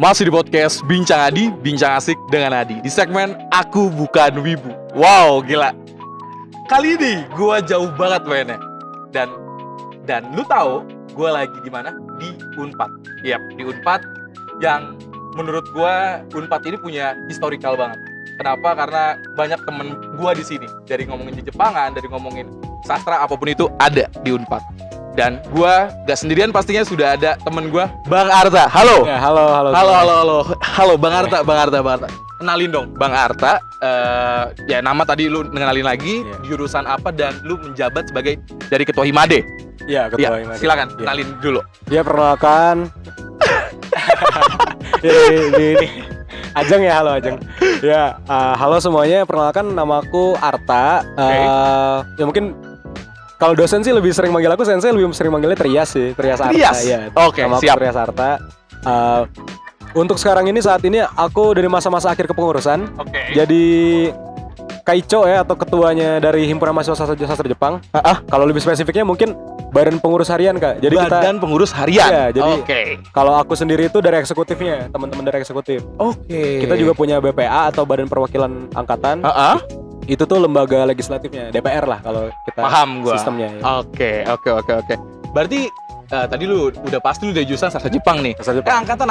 Masih di podcast Bincang Adi, Bincang Asik dengan Adi. Di segmen Aku Bukan Wibu. Wow, gila. Kali ini gue jauh banget mainnya. Dan lu tahu gue lagi di mana? Di Unpad. Yap, di Unpad yang menurut gue Unpad ini punya historical banget. Kenapa? Karena banyak temen gue di sini. Dari ngomongin Jepangan, dari ngomongin sastra, apapun itu ada di Unpad. Dan gue gak sendirian, pastinya sudah ada temen gue, Bang Arta. Halo. Ya, halo. Halo, Bang Arta. Kenalin dong, Bang Arta. Ya nama tadi lu ngenalin lagi, jurusan apa, dan lu menjabat sebagai dari Ketua Himade. Iya, Ketua Himade. Silakan, kenalin dulu. Ya, perkenalkan. ini Ajeng ya, halo Ajeng. Ya, halo semuanya. Perkenalkan, namaku Arta. Ya mungkin kalau dosen sih lebih sering manggil aku sensei, lebih sering manggilnya Trias sih, Trias Arta. Ya, Oke, siap. Trias Arta. Untuk sekarang ini, saat ini aku dari masa-masa akhir kepengurusan. Jadi Kaicho ya, atau ketuanya dari Himpunan Mahasiswa Sastra Jepang. Kalau lebih spesifiknya mungkin Badan Pengurus Harian, Kak. Jadi Badan Pengurus Harian. Ya, jadi kalau aku sendiri itu dari eksekutifnya, teman-teman dari eksekutif. Kita juga punya BPA atau Badan Perwakilan Angkatan. Itu tuh lembaga legislatifnya, DPR lah kalau kita paham gua. Sistemnya. Ya. Oke. Berarti tadi lu udah pasti lu dari jurusan sastra Jepang nih. Angkatan.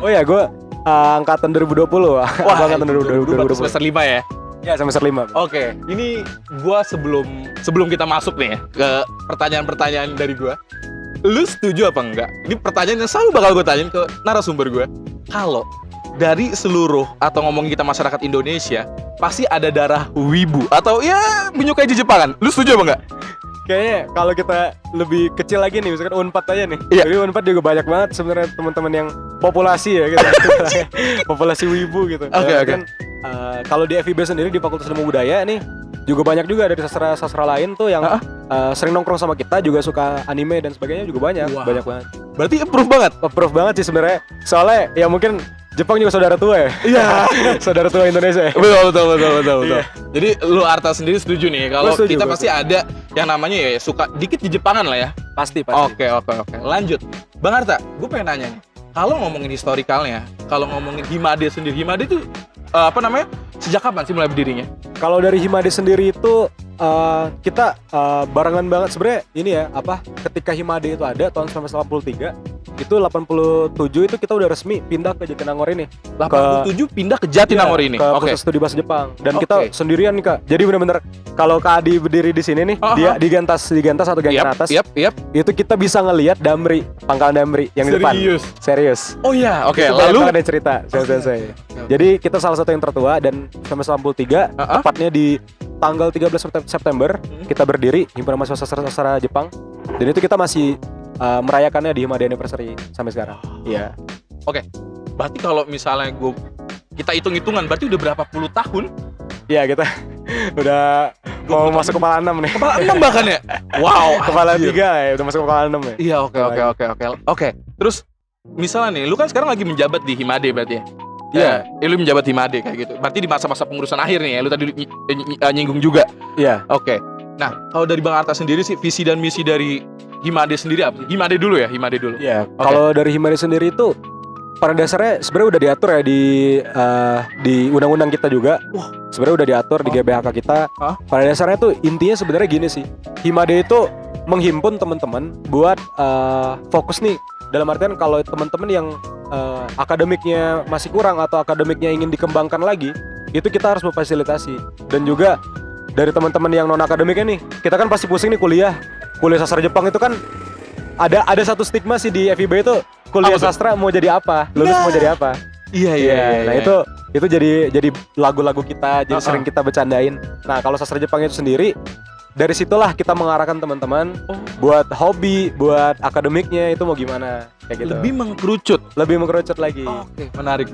Oh ya, gue angkatan 2020. Wah, angkatan 2020. Semester 5 ya? Ya, semester 5. Oke, ini gua sebelum kita masuk nih ya ke pertanyaan-pertanyaan dari gua. Lu setuju apa enggak? Ini pertanyaan yang selalu bakal gue tanyain ke narasumber gue. Kalau dari seluruh atau ngomongin kita masyarakat Indonesia, pasti ada darah wibu atau ya menyukai Jepangan. Lu setuju apa enggak? Kayaknya kalau kita lebih kecil lagi nih, misalkan Unpad aja nih. Jadi Unpad juga banyak banget sebenarnya teman-teman yang populasi ya gitu. Populasi wibu gitu. Oke. Kalau di FIB sendiri di Fakultas Ilmu Budaya nih juga banyak juga dari sastra lain tuh yang sering nongkrong sama kita, juga suka anime dan sebagainya juga banyak. Wow. Banyak banget. Berarti approve banget sih sebenarnya. Soalnya ya mungkin Jepang juga saudara tua ya. Iya. Saudara tua Indonesia. Betul. Iya. Jadi lu Arta sendiri setuju nih kalau kita pasti ada yang namanya ya suka dikit di Jepangan lah ya. Pasti. Oke. Lanjut. Bang Arta, gue pengen nanya nih. Kalau ngomongin historikalnya, kalau ngomongin Himade sendiri, Himade itu sejak kapan sih mulai berdirinya? Kalau dari Himade sendiri itu kita barengan banget sebenarnya ini ya, ketika Himade itu ada tahun 1983, itu 87 itu kita udah resmi pindah ke Jatinangor ini. 87 pindah ke Jatinangor ini. Ke Pusat Studi Bahasa Jepang. Dan kita sendirian nih, Kak. Jadi benar-benar kalau Kak Adi berdiri di sini nih, dia di Gentas atau Gengan atas. Itu kita bisa ngelihat Damri, pangkalan Damri yang di depan. Serius. Oh iya, oke. Lalu ada cerita saya. Jadi kita salah satu yang tertua, dan 1993 tepatnya di tanggal 13 September kita berdiri Himpunan Mahasiswa Sastra Jepang. Dan itu kita masih merayakannya di Himade Anniversary sampai sekarang. Iya. Oke. Berarti kalau misalnya kita hitung-hitungan berarti udah berapa puluh tahun? Iya, kita udah mau masuk kepala 6 nih. Kepala 6 bahkan ya? Wow. Kepala 3 ya, udah masuk kepala 6 ya. Iya, oke. Terus misalnya nih, lu kan sekarang lagi menjabat di Himade berarti ya? Iya. Lu menjabat Himade kayak gitu. Berarti di masa-masa pengurusan akhir nih ya, lu tadi nyinggung juga. Iya. Oke. Nah, kalau dari Bang Arta sendiri sih, visi dan misi dari Himade sendiri apa? Himade dulu. Iya. Kalau dari Himade sendiri itu pada dasarnya sebenarnya udah diatur ya di undang-undang kita juga. Sebenarnya udah diatur di GBHK kita. Pada dasarnya tuh intinya sebenarnya gini sih. Himade itu menghimpun teman-teman buat fokus nih. Dalam artian kalau teman-teman yang akademiknya masih kurang atau akademiknya ingin dikembangkan lagi, itu kita harus memfasilitasi. Dan juga dari teman-teman yang non akademiknya nih, kita kan pasti pusing nih kuliah sastra Jepang itu kan ada satu stigma sih di FIB itu, kuliah sastra mau jadi apa, lulus mau jadi apa. Iya. Nah itu jadi lagu-lagu kita, jadi sering kita bercandain. Nah kalau sastra Jepang itu sendiri, dari situlah kita mengarahkan teman-teman buat hobi, buat akademiknya itu mau gimana kayak gitu. Lebih mengkerucut lagi. Oke, menarik.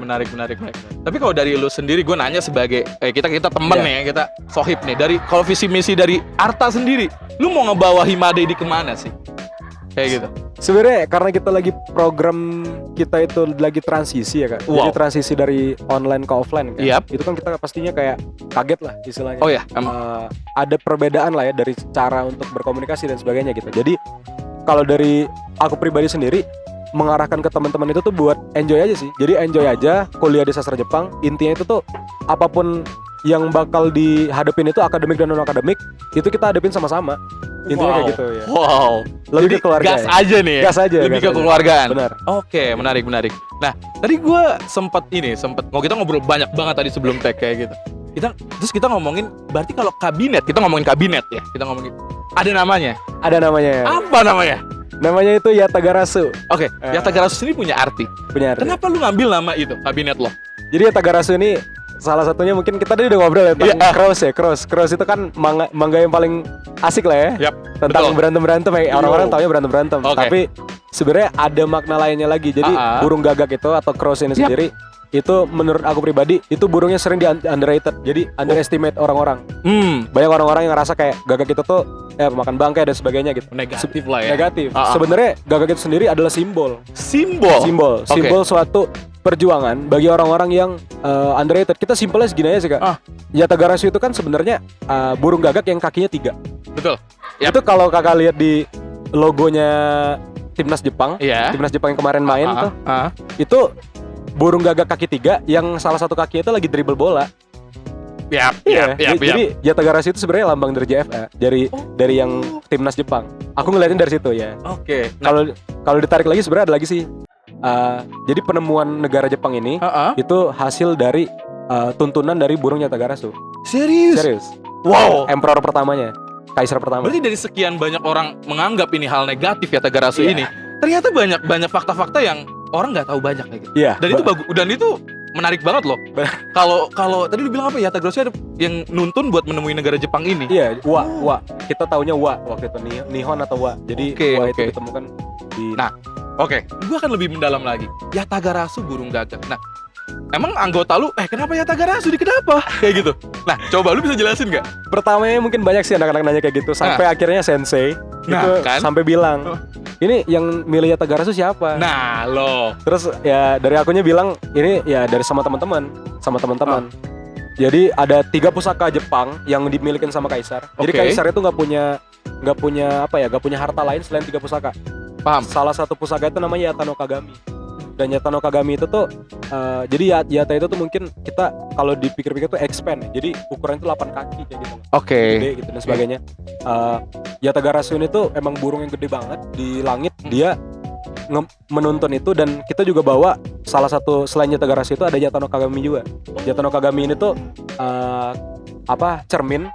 Tapi kalau dari lu sendiri, gue nanya sebagai kita temen ya, kita sohib nih. Dari kalau visi misi dari Arta sendiri, lu mau ngebawa Himade di kemana sih? Kayak gitu. Sebenarnya karena kita lagi program kita itu lagi transisi ya, Kak. Jadi transisi dari online ke offline kan. Itu kan kita pastinya kayak kaget lah istilahnya. Oh ya. Ada perbedaan lah ya dari cara untuk berkomunikasi dan sebagainya gitu. Jadi kalau dari aku pribadi sendiri, mengarahkan ke teman-teman itu tuh buat enjoy aja sih. Jadi enjoy aja kuliah di sastra Jepang. Intinya itu tuh apapun yang bakal dihadapin itu akademik dan non akademik itu kita hadapin sama-sama. Intinya kayak gitu ya. Wow. Lebih Jadi ke keluarga. gas aja nih ya. Gas aja. Lebih gas ke aja. keluargaan. Benar. Oke, menarik. Nah, tadi gue sempat kita ngobrol banyak banget tadi sebelum tag kayak gitu. Kita ngomongin, berarti kalau kabinet, kita ngomongin kabinet ya. Kita ngomongin, ada namanya. Ada namanya. Apa namanya? Namanya itu Yatagarasu. Oke, Yatagarasu ini punya arti. Punya arti. Kenapa lu ngambil nama itu, kabinet lo? Jadi Yatagarasu ini salah satunya mungkin kita tadi udah ngobrol ya tentang Cross itu kan manga yang paling asik lah ya. Yap, tentang betul. berantem ya. Orang-orang taunya berantem. Oke. Tapi sebenarnya ada makna lainnya lagi. Jadi burung gagak itu atau cross ini sendiri itu menurut aku pribadi itu burungnya sering di underrated. Jadi underestimate orang-orang. Banyak orang-orang yang ngerasa kayak gagak itu tuh makan bangkai dan sebagainya gitu. Negatif lah ya. Negatif. Sebenarnya gagak itu sendiri adalah simbol Oke. suatu perjuangan bagi orang-orang yang underrated. Kita simpelnya segini aja sih, Kak. Yatagarasu itu kan sebenarnya burung gagak yang kakinya 3. Betul. Itu kalau Kakak lihat di logonya timnas Jepang, Iya. timnas Jepang yang kemarin main tuh, itu burung gagak kaki 3 yang salah satu kakinya itu lagi dribble bola. Jadi Yatagarasu itu sebenarnya lambang dari JFA, dari yang timnas Jepang. Aku ngeliatin dari situ ya. Oke. Kalau ditarik lagi sebenarnya ada lagi sih. Jadi penemuan negara Jepang ini itu hasil dari tuntunan dari burung Yatagarasu. Serius. Wow. Emperor pertamanya, kaisar pertama. Berarti dari sekian banyak orang menganggap ini hal negatif Yatagarasu ini, ternyata banyak fakta-fakta yang orang nggak tahu banyak kayak gitu. Iya. Dan itu bagus. Dan itu menarik banget loh. Kalau tadi lu bilang apa, Yatagarasu ada yang nuntun buat menemui negara Jepang ini. Iya, wa. Kita taunya wa waktu itu Nihon atau wa. Jadi wa itu ditemukan di. Nah, gua akan lebih mendalam lagi. Yatagarasu burung gagak. Nah, emang anggota lu, kenapa Yatagarasu kenapa? Kayak gitu. Nah, coba lu bisa jelasin nggak? Pertamanya mungkin banyak sih anak-anak nanya kayak gitu. Sampai akhirnya sensei itu sampai bilang, ini yang milih Yatagarasu siapa? Nah, lo. Terus ya dari akunya bilang, ini ya dari sama teman-teman. Jadi ada 3 pusaka Jepang yang dimilikin sama kaisar. Jadi kaisar itu nggak punya harta lain selain 3 pusaka. Paham. Salah satu pusaka itu namanya Yata no Kagami. Dan Yata no Kagami itu tuh jadi Yata itu tuh mungkin kita kalau dipikir-pikir tuh expand ya. Jadi ukuran itu 8 kaki kayak gitu. Gede gitu dan sebagainya. Yatagarasu ini tuh emang burung yang gede banget di langit. Dia menuntun itu, dan kita juga bawa salah satu selain Yatagarasu itu ada Yata no Kagami juga. Yata no Kagami ini tuh cermin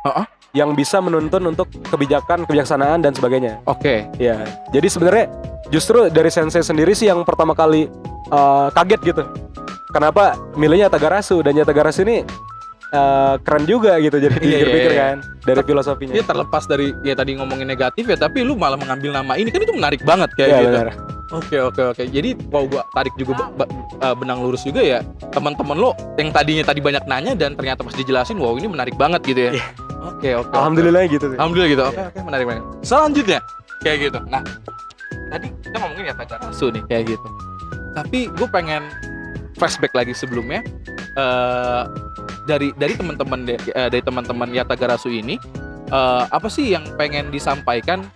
yang bisa menuntun untuk kebijaksanaan dan sebagainya. Ya. Jadi sebenarnya justru dari sensei sendiri sih yang pertama kali kaget gitu. Kenapa milihnya Yatagarasu, dan Yatagarasu ini keren juga gitu, jadi pikir-pikir kan dari filosofinya. Dia terlepas dari tadi ngomongin negatif ya, tapi lu malah mengambil nama ini kan, itu menarik banget kayak gitu. Benar. Oke. Jadi gua tarik juga benang lurus juga ya, teman-teman lo yang tadi banyak nanya dan ternyata pas dijelasin, wow ini menarik banget gitu ya. Oke. Alhamdulillah gitu sih. Alhamdulillah gitu. Oke, menarik banget. Selanjutnya kayak gitu. Nah, tadi kita ngomongin Yatagarasu nih kayak gitu. Tapi gue pengen flashback lagi sebelumnya, dari teman-teman Yatagarasu ini, apa sih yang pengen disampaikan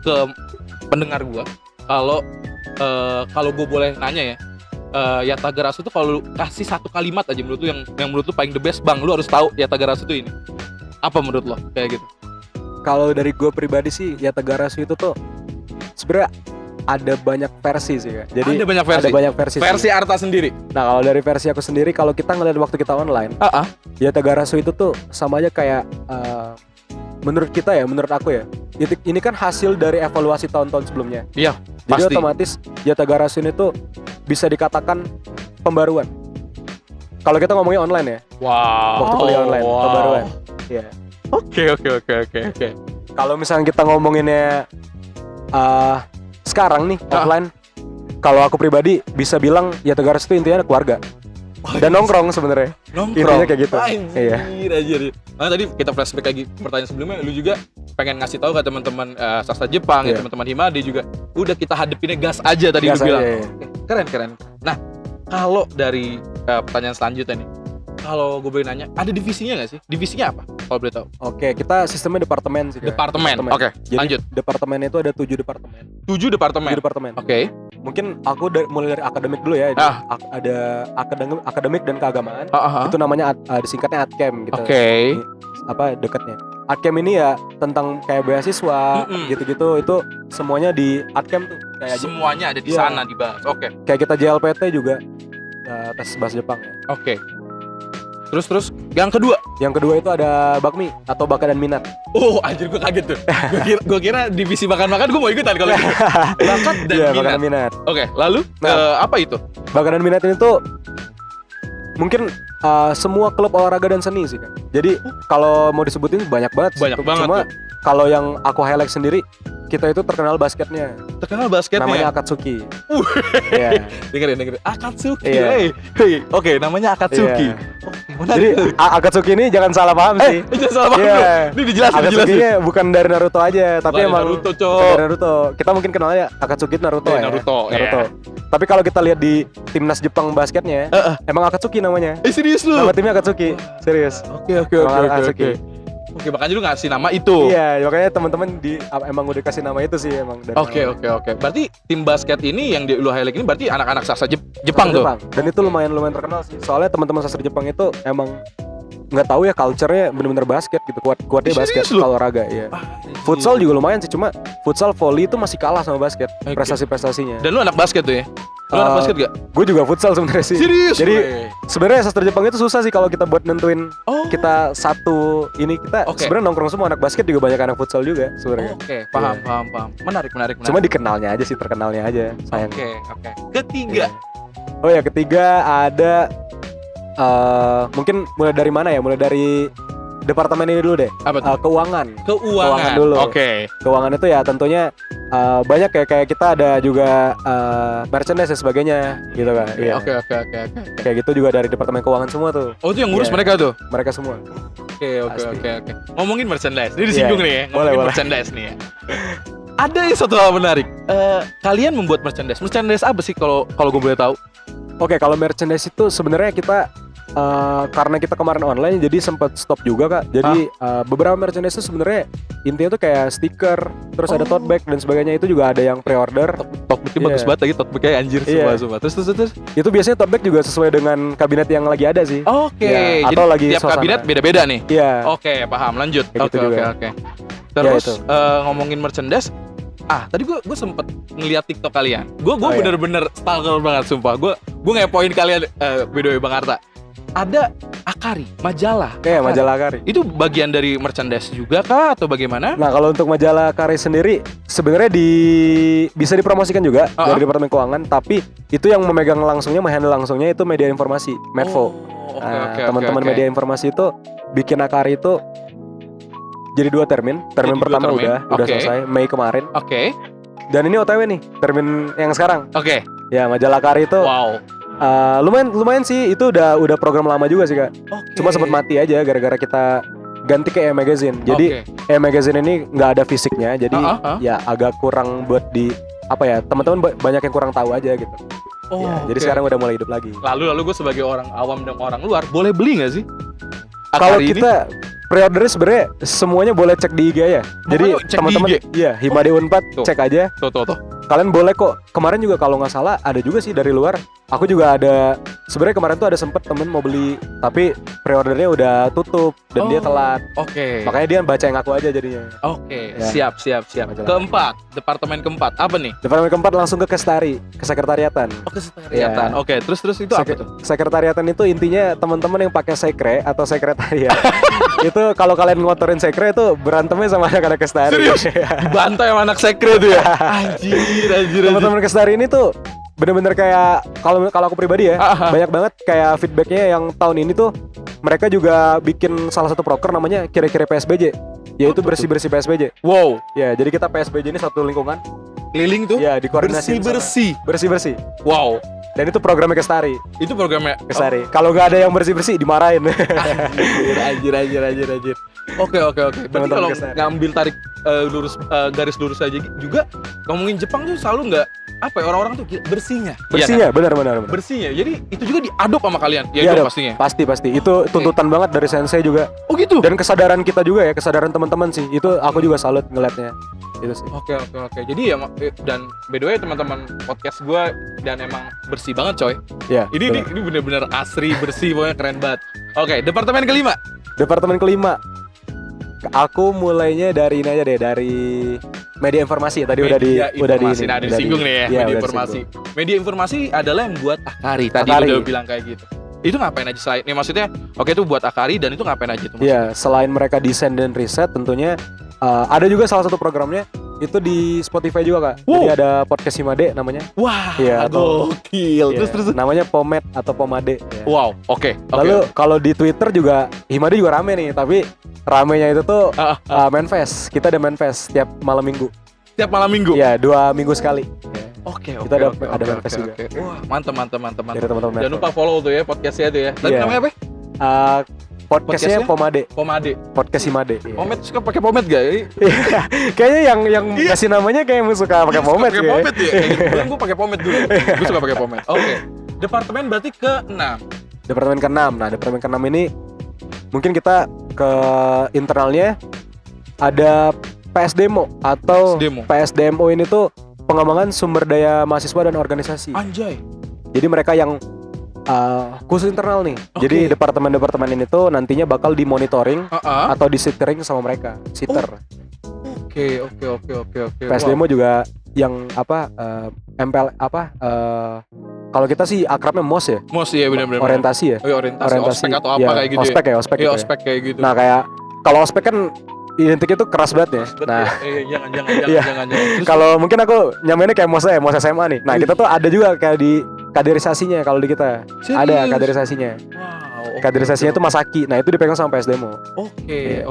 ke pendengar gue? Kalau gue boleh nanya ya, Yatagarasu tuh kalau kasih satu kalimat aja menurut lu yang menurut lu paling the best, bang, lu harus tahu Yatagarasu tuh ini. Apa menurut lo kayak gitu? Kalau dari gue pribadi sih, Yatagarasu itu tuh sebenarnya ada banyak versi sih ya. Jadi ada banyak versi. Versi Arta sendiri. Nah, kalau dari versi aku sendiri, kalau kita ngeliat waktu kita online, Yatagarasu itu tuh sama aja kayak menurut aku ya. Ini kan hasil dari evaluasi tahun-tahun sebelumnya. Iya, jadi pasti. otomatis Yatagarasu ini tuh bisa dikatakan pembaruan. Kalau kita ngomongin online ya. Wow. Waktu kuliah online, pembaruan. Iya. Oke. Kalau misalnya kita ngomonginnya sekarang nih offline, kalau aku pribadi bisa bilang Yatagarasu itu intinya keluarga dan nongkrong sebenarnya. Intinya kayak gitu. Anjir. Nah, tadi kita flashback lagi pertanyaan sebelumnya, lu juga pengen ngasih tahu ke teman-teman sastra Jepang, teman-teman Himade juga. Udah kita hadepinnya gas aja tadi lu bilang. Keren. Nah, kalau dari pertanyaan selanjutnya nih, kalau gue boleh nanya, ada divisinya nggak sih? Divisinya apa? Kalau boleh tahu? Oke, kita sistemnya departemen sih. Departemen. Oke, jadi lanjut. Departemen itu ada 7 departemen. 7 departemen. Oke. mungkin aku mulai dari akademik dulu ya. Ada akademik dan keagamaan. Itu namanya disingkatnya ATKEM gitu. Oke. Apa dekatnya? ATKEM ini ya tentang kayak beasiswa gitu-gitu, itu semuanya di ATKEM tuh. Kayak Semuanya ada di sana dibahas. Oke. Kayak kita JLPT juga tes bahasa Jepang ya. Oke. Terus yang kedua itu ada bakmi atau bakat dan minat. Oh anjir gue kaget tuh. Gue kira divisi makan-makan gue mau ikutan kalau gitu. Bakat dan Iya, minat. bakat dan minat. Oke, lalu apa itu? Bakat dan minat ini tuh mungkin semua klub olahraga dan seni sih kan. Jadi kalau mau disebutin banyak banget. Banyak banget. Cuma kalau yang aku highlight sendiri, kita itu terkenal basketnya. Terkenal basketnya. Namanya Akatsuki. Iya. Dengerin. Akatsuki. Iya. Hey. Oke, namanya Akatsuki. Iya. Oke, Jadi Akatsuki ini jangan salah paham sih. Jangan salah paham. Iya. Ini dijelasin. Akatsuki-nya bukan dari Naruto aja, tapi Bukan emang Naruto, Cok. dari Naruto. Kita mungkin kenalnya Akatsuki Naruto Dari ya. Naruto. Tapi kalau kita lihat di timnas Jepang basketnya, emang Akatsuki namanya. Serius lu? Nama timnya Akatsuki. Serius. Oke. Oke, makanya lu ngasih nama itu. Iya, makanya teman-teman emang udah kasih nama itu sih emang. Oke. Berarti tim basket ini yang lu highlight ini berarti anak-anak sastra Jepang tuh. Dan itu lumayan terkenal sih. Soalnya teman-teman sastra Jepang itu emang nggak tahu ya culture-nya bener-bener basket gitu. Kuatnya basket kalau olahraga ya. Futsal juga lumayan sih, cuma futsal volley itu masih kalah sama basket prestasi-prestasinya. Dan lu anak basket tuh ya? Lu anak basket gak? Gue juga futsal sebenarnya sih. Serius? Jadi sebenarnya sastra Jepang itu susah sih kalau kita buat nentuin kita satu ini kita sebenarnya nongkrong semua anak basket juga banyak anak futsal juga sebenarnya. Oke, paham. Menarik. Cuma dikenalnya aja sih, terkenalnya aja sayang. Oke. Ketiga. Oh ya, ketiga ada mungkin mulai dari mana ya? Mulai dari departemen ini dulu deh. Apa tuh? Keuangan Oke. dulu. Keuangan itu ya tentunya banyak ya, kayak kita ada juga merchandise dan sebagainya gitu kan. Iya. Oke. Kayak gitu juga dari departemen keuangan semua tuh. Oh, itu yang ngurus mereka tuh? Mereka semua. Oke. Ngomongin merchandise. Ini disinggung nih ya. Ngomongin merchandise nih ya. Ada satu hal menarik. Kalian membuat merchandise. Merchandise apa sih kalau gue boleh tahu? Oke, kalau merchandise itu sebenarnya kita karena kita kemarin online jadi sempat stop juga Kak. Jadi beberapa merchandise itu sebenarnya intinya tuh kayak stiker, terus ada tote bag dan sebagainya, itu juga ada yang pre-order. Tote bagnya bagus banget lagi, tote bagnya anjir semua. Terus. Itu biasanya tote bag juga sesuai dengan kabinet yang lagi ada sih. Oke. Atau jadi lagi tiap suasana. kabinet beda-beda nih. Iya. Oke, paham. Lanjut. Kayak gitu juga. Oke. Terus ngomongin merchandise. Tadi gue sempet ngeliat TikTok kalian. Gue bener-bener stalker banget sumpah. Gue ngepoin kalian by the way Bang Arta. Ada Akari, majalah. Majalah Akari. Itu bagian dari merchandise juga kah atau bagaimana? Nah, kalau untuk majalah Akari sendiri sebenarnya bisa dipromosikan juga dari Departemen Keuangan, tapi itu yang memegang langsungnya, menghandle langsungnya itu media informasi, Medfo. Teman-teman media informasi itu bikin Akari itu jadi 2 termin. Termin pertama udah selesai Mei kemarin. Oke. Dan ini OTW nih, termin yang sekarang. Oke. Ya, majalah Akari itu. Wow. Lumayan sih, itu udah program lama juga sih Kak. Cuma sempat mati aja gara-gara kita ganti ke E-Magazine. Jadi E-Magazine ini nggak ada fisiknya, jadi ya agak kurang buat teman-teman banyak yang kurang tahu aja gitu. Jadi sekarang udah mulai hidup lagi. Lalu gue sebagai orang awam dan orang luar boleh beli nggak sih? Kalau kita pre-order sebenarnya semuanya boleh cek di IG ya. Jadi teman-teman Himade Unpad cek aja. Tuh. Kalian boleh kok. Kemarin juga kalau nggak salah ada juga sih dari luar. Aku juga ada. Sebenarnya kemarin tuh ada sempet temen mau beli, tapi pre-ordernya udah tutup dan dia telat. Makanya dia baca yang aku aja jadinya. Siap. Keempat, departemen keempat apa nih? Departemen keempat langsung ke kesekretariatan. Kesekretariatan. Terus itu apa tuh? Sekretariatan itu intinya teman-teman yang pakai sekre atau sekretariat. Itu kalau kalian ngotorin sekre itu berantemnya sama anak-anak kestari. Serius? Dibantai sama anak sekre tuh ya? Anjir. Teman-teman kestari ini tuh bener-bener kayak kalau aku pribadi ya, banyak banget kayak feedbacknya yang tahun ini tuh mereka juga bikin salah satu proker namanya kira-kira PSBJ, yaitu bersih-bersih PSBJ. Wow. Ya, jadi kita PSBJ ini satu lingkungan. Keliling tuh? Ya, dikoordinasi bersih-bersih. Wow. Dan itu programnya Kestari. Itu programnya Kestari. Kalau nggak ada yang bersih-bersih dimarahin. Anjir. Oke. Berarti kalau ngambil tarik garis lurus aja juga ngomongin Jepang tuh selalu nggak orang-orang tuh bersihnya. Bersihnya, benar. Bersihnya. Jadi itu juga diadop sama kalian. Ya itu pastinya. Pasti. Itu tuntutan banget dari sensei juga. Oh gitu. Dan kesadaran kita juga ya, kesadaran teman-teman sih. Itu aku juga salut ngeliatnya. Itu sih. Oke. Jadi ya dan by the way teman-teman podcast gue dan emang bersih banget coy. Ya. Ini bener-bener asri bersih, pokoknya keren banget. Oke, departemen kelima. Departemen kelima. Aku mulainya dari ini aja deh, dari media informasi. Tadi udah disinggung nih ya, iya, media udah informasi. disinggung. Media informasi adalah yang buat Akari. Tadi Akari. udah bilang kayak gitu. Itu ngapain aja selain ini, maksudnya oke itu buat Akari dan itu ngapain aja tuh? Iya, selain mereka desain dan riset tentunya ada juga salah satu programnya itu di Spotify juga, Kak. Wow. Jadi ada podcast Himade namanya. Wah, Iya, gokil. Iya, Terus. namanya Pomade atau Pomade. Ya. Wow, oke. Lalu kalau di Twitter juga Himade juga rame nih, tapi ramenya itu tuh Manfest. Kita ada Manfest tiap malam minggu. Tiap malam minggu. Iya, 2 minggu sekali. Oke. Kita ada Manfest juga. Wah, mantap. Dari teman-teman. Jangan lupa follow tuh ya podcastnya tuh ya. Tadi Iya. namanya apa? Podcastnya Pomade. Podcast Himade. Iya. Pomade, suka pakai pomade gak? Kayaknya yang ngasih namanya kayak suka pakai pomade. Pakai pomade ya. Gue pakai pomade dulu. Gue suka pakai pomade. Oke. Departemen berarti ke-6. Departemen ke-6. Nah, departemen ke-6 ini mungkin kita ke internalnya ada PSDMO atau PSDMO ini tuh pengembangan sumber daya mahasiswa dan organisasi. Anjay. Jadi mereka yang khusus internal nih. Oke. Jadi departemen-departemen ini tuh nantinya bakal dimonitoring atau disitering sama mereka, sitter. Oke. PSDMO juga yang MPL kalau kita sih akrabnya MOS ya. MOS ya benar-benar. Orientasi ya. Oh, iya, orientasi. Ospek atau apa ya, kayak gitu ospek ya? Ospek Iya, gitu ospek kayak gitu. Nah, kayak kalau ospek kan identiknya tuh keras banget ya. Nah, Jangan. Terus, kalau mungkin aku nyamainnya kayak MOS SMA nih. Nah, kita tuh ada juga kayak di kaderisasinya kalau di kita. serius? Ada kaderisasinya. wow. Kaderisasinya tuh Masaki. Nah, itu dipegang sama PSDMO. Oke.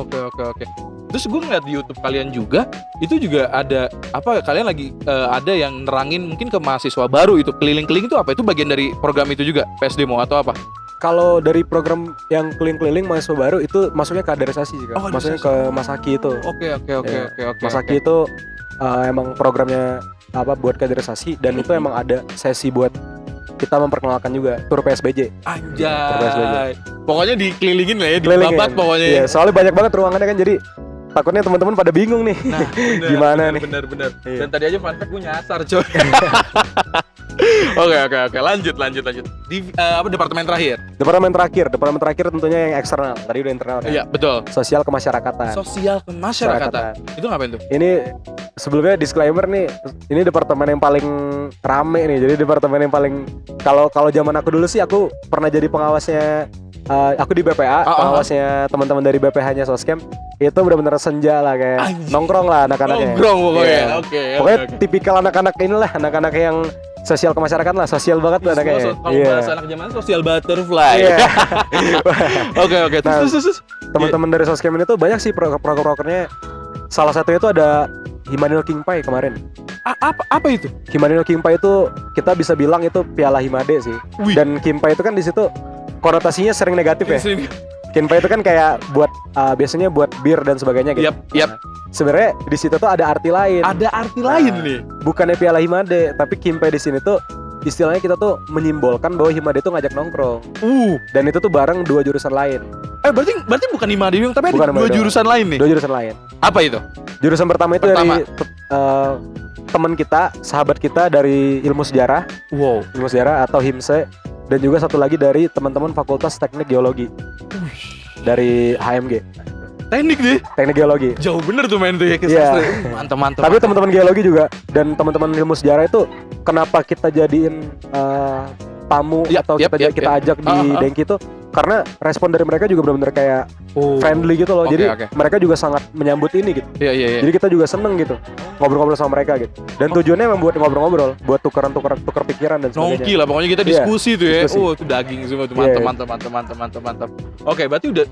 Terus gue ngeliat di YouTube kalian juga, itu juga ada kalian lagi ada yang nerangin mungkin ke mahasiswa baru itu keliling-keliling itu apa? Itu bagian dari program itu juga PSDMO atau apa? Kalau dari program yang keliling-keliling mahasiswa baru itu masuknya kaderisasi sih, Kak. Oh, Maksudnya ke Masaki itu. Oke. Masaki itu emang programnya buat kaderisasi dan itu emang ada sesi buat kita memperkenalkan juga tur PSBJ. Anjay. Pokoknya dikelilingin lah ya, Kelilingin. dibabat pokoknya. Iya, soalnya banyak banget ruangannya kan jadi takutnya teman-teman pada bingung nih. Nah, gimana nih? Bener. Iya. Dan tadi aja fun fact gue nyasar, coy. Oke. Lanjut. Di departemen terakhir? Departemen terakhir tentunya yang eksternal. Tadi udah internal kan? Iya, betul. Sosial kemasyarakatan. Sosial kemasyarakatan. Itu ngapain tuh? Ini sebelumnya disclaimer nih, ini departemen yang paling rame nih. Jadi departemen yang paling kalau zaman aku dulu sih aku pernah jadi pengawasnya. Aku di BPA, pengawasnya teman-teman dari BPH-nya Soskem. Itu benar-benar senja lah kayak nongkrong lah anak-anaknya. Nongkrong pokoknya. Iya. Oke. Pokoknya tipikal anak-anak inilah, anak-anak yang sosial kemasyarakatan lah, sosial banget tuh anaknya. Kalau bahasa anak zaman social butterfly. Iya. Oke. Terus. Teman-teman dari Soskem ini tuh banyak sih proker-prokernya. Salah satunya itu ada Himanil Kingpai kemarin. Apa itu? Himanil Kingpai itu kita bisa bilang itu piala Himade sih. Wih. Dan Kingpai itu kan di situ konotasinya sering negatif ya. Sini. Kingpai itu kan kayak buat biasanya buat bir dan sebagainya gitu. Yap. Sebenarnya di situ tuh ada arti lain. Ada arti lain nih. Bukannya piala Himade, tapi Kingpai di sini tuh istilahnya kita tuh menyimbolkan bahwa Himade itu ngajak nongkrong. Dan itu tuh bareng 2 jurusan lain. Berarti bukan Himade doang, tapi Bukan ada 2 jurusan lain nih. 2 jurusan lain. Apa itu? Jurusan pertama itu dari teman kita, sahabat kita dari ilmu sejarah. Wow. Ilmu sejarah atau HIMSE. Dan juga satu lagi dari teman-teman Fakultas Teknik Geologi dari HMG. Teknik deh. Teknik Geologi. Jauh bener tuh main tuh ya ke Iya. sastra. Mantap. Tapi teman-teman geologi juga dan teman-teman ilmu sejarah itu kenapa kita jadiin tamu atau kita ajak di Denki itu karena respon dari mereka juga benar-benar kayak friendly gitu loh. Jadi mereka juga sangat menyambut ini gitu. Iya. Jadi kita juga seneng gitu ngobrol-ngobrol sama mereka gitu. Dan tujuannya memang buat ngobrol-ngobrol, buat tukar pikiran dan sebagainya. Nongki lah pokoknya kita diskusi tuh ya. Diskusi. Itu daging semua tuh. Mantap. Oke, berarti udah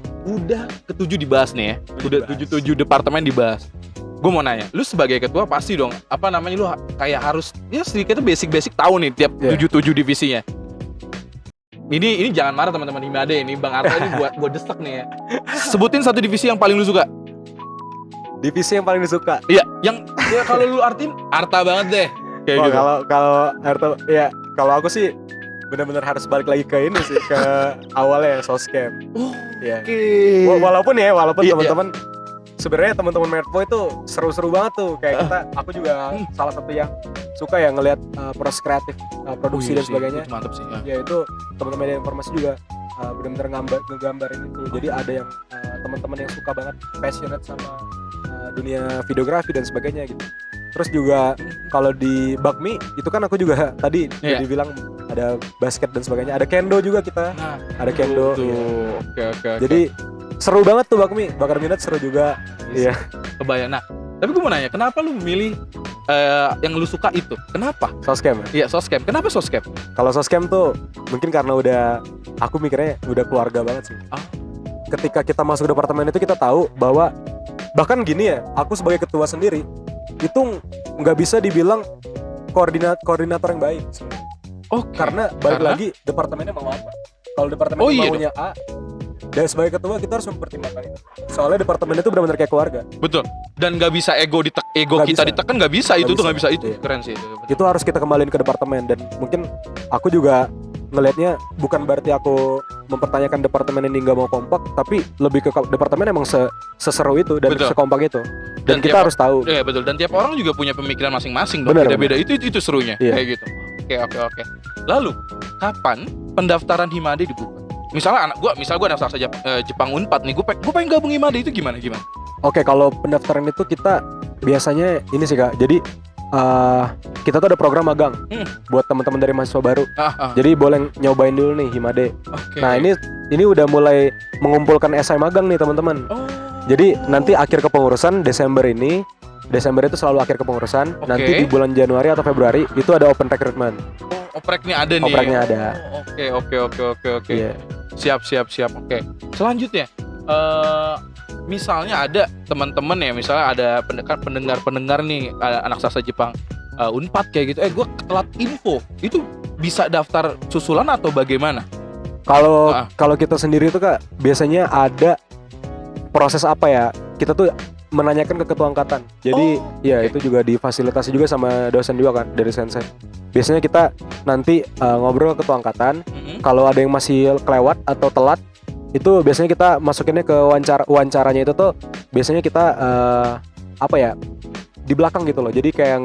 ke-7 dibahas nih ya. Udah 7 departemen dibahas. Gue mau nanya, lu sebagai ketua pasti dong, lu kayak harus ya sedikit basic tahu nih tiap 7 divisinya. Ini jangan marah teman-teman Himade ini, Bang Arta ini buat desek nih ya. Sebutin satu divisi yang paling lu suka. Divisi yang paling disuka. Iya, yang kalau lu artiin Arta banget deh. Kayak gitu. Kalau Arta ya, kalau aku sih benar-benar harus balik lagi ke ini sih ke awalnya Soskem. Oh, ya. Oke. Walaupun Iya, teman-teman sebenarnya teman-teman Medpo itu seru-seru banget tuh. Kayak aku juga salah satu yang suka ya ngelihat proses kreatif, produksi dan sebagainya. Itu mantap sih. Ya itu teman-teman media informasi juga benar-benar ngegambarin itu. Jadi ada yang teman-teman yang suka banget, passionate sama dunia videografi dan sebagainya gitu. Terus juga kalau di Bakmi itu kan aku juga tadi jadi bilang ada basket dan sebagainya, ada kendo juga kita, ada kendo. Oke. Jadi seru banget tuh Bakmi, bakar minat seru juga. Iya. Kebayang. Nah, tapi gue mau nanya, kenapa lu memilih yang lu suka itu? Kenapa? Soscam. Iya, Soscam. Kenapa Soscam? Kalau Soscam tuh mungkin karena aku mikirnya udah keluarga banget sih. Ketika kita masuk departemen itu kita tahu bahwa bahkan gini ya, aku sebagai ketua sendiri itu nggak bisa dibilang koordinator yang baik. Karena balik lagi departemennya mau apa. Kalau departemennya maunya A, dan sebagai ketua kita harus mempertimbangkan itu. Soalnya departemen itu benar-benar kayak keluarga. Betul. Dan nggak bisa ego kita ditekan, nggak bisa. Itu nggak bisa. Itu keren sih. Itu harus kita kembaliin ke departemen. Dan mungkin aku juga ngelihatnya bukan berarti aku mempertanyakan departemen ini nggak mau kompak, tapi lebih ke departemen emang seseru itu dan sekompak itu. Dan kita harus tahu. Iya betul. Dan tiap orang juga punya pemikiran masing-masing dong. Beda-beda. Itu serunya. Kayak gitu. Oke. Lalu kapan pendaftaran Himade dibuka? Misalnya gue anak sastra Jepang Unpad nih, gue pengen gabung Himade, itu gimana? Oke, kalau pendaftaran itu kita biasanya ini sih Kak. Jadi kita tuh ada program magang buat teman-teman dari mahasiswa baru. Jadi boleh nyobain dulu nih Himade. Nah ini udah mulai mengumpulkan esai magang nih teman-teman. Jadi nanti akhir kepengurusan Desember itu selalu akhir kepengurusan. Nanti di bulan Januari atau Februari itu ada open recruitment. Opreknya ada nih. Opreknya ada. Oke. Yeah. Siap. Oke. Selanjutnya, misalnya ada teman-teman ya, misalnya ada pendengar nih, anak sastra Jepang Unpad kayak gitu. Gue telat info. Itu bisa daftar susulan atau bagaimana? Kalau kita sendiri tuh Kak, biasanya ada proses apa ya? Kita tuh menanyakan ke ketua angkatan. Jadi itu juga difasilitasi juga sama dosen juga kan dari sensei. Biasanya kita nanti ngobrol ke ketua angkatan. Kalau ada yang masih kelewat atau telat, itu biasanya kita masukinnya ke wawancaranya itu tuh biasanya kita di belakang gitu loh. Jadi kayak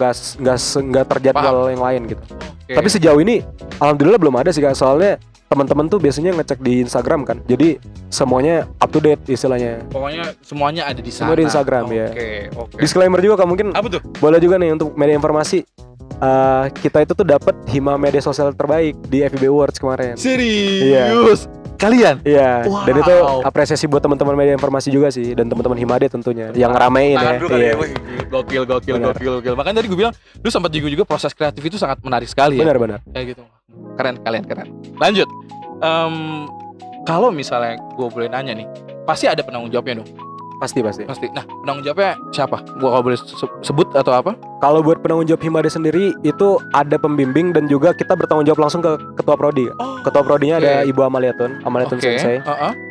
nggak terjadwal yang lain gitu. Tapi sejauh ini alhamdulillah belum ada sih Kak. Soalnya teman-teman tuh biasanya ngecek di Instagram kan. Jadi semuanya up to date istilahnya. Pokoknya semuanya ada di sana. Semua di Instagram ya. Oke. Disclaimer juga Kak, mungkin apa tuh? Boleh juga nih untuk media informasi. Kita itu tuh dapat Hima Media Sosial Terbaik di FIB Awards kemarin. Serius? Kalian? Iya. Wow. Dan itu apresiasi buat teman-teman media informasi juga sih, dan teman-teman Himade tentunya yang ngeramein ya. Gokil. Makanya tadi gue bilang, lu sempat juga proses kreatif itu sangat menarik sekali ya. Benar. Kayak gitu. Keren. Lanjut. Kalau misalnya gue boleh nanya nih, pasti ada penanggung jawabnya dong. Pasti. Nah, penanggung jawabnya siapa? Gua kalau boleh sebut atau apa? Kalau buat penanggung jawab Himade sendiri itu ada pembimbing dan juga kita bertanggung jawab langsung ke ketua prodi. Ketua prodinya ada Ibu Amaliatun Sensei.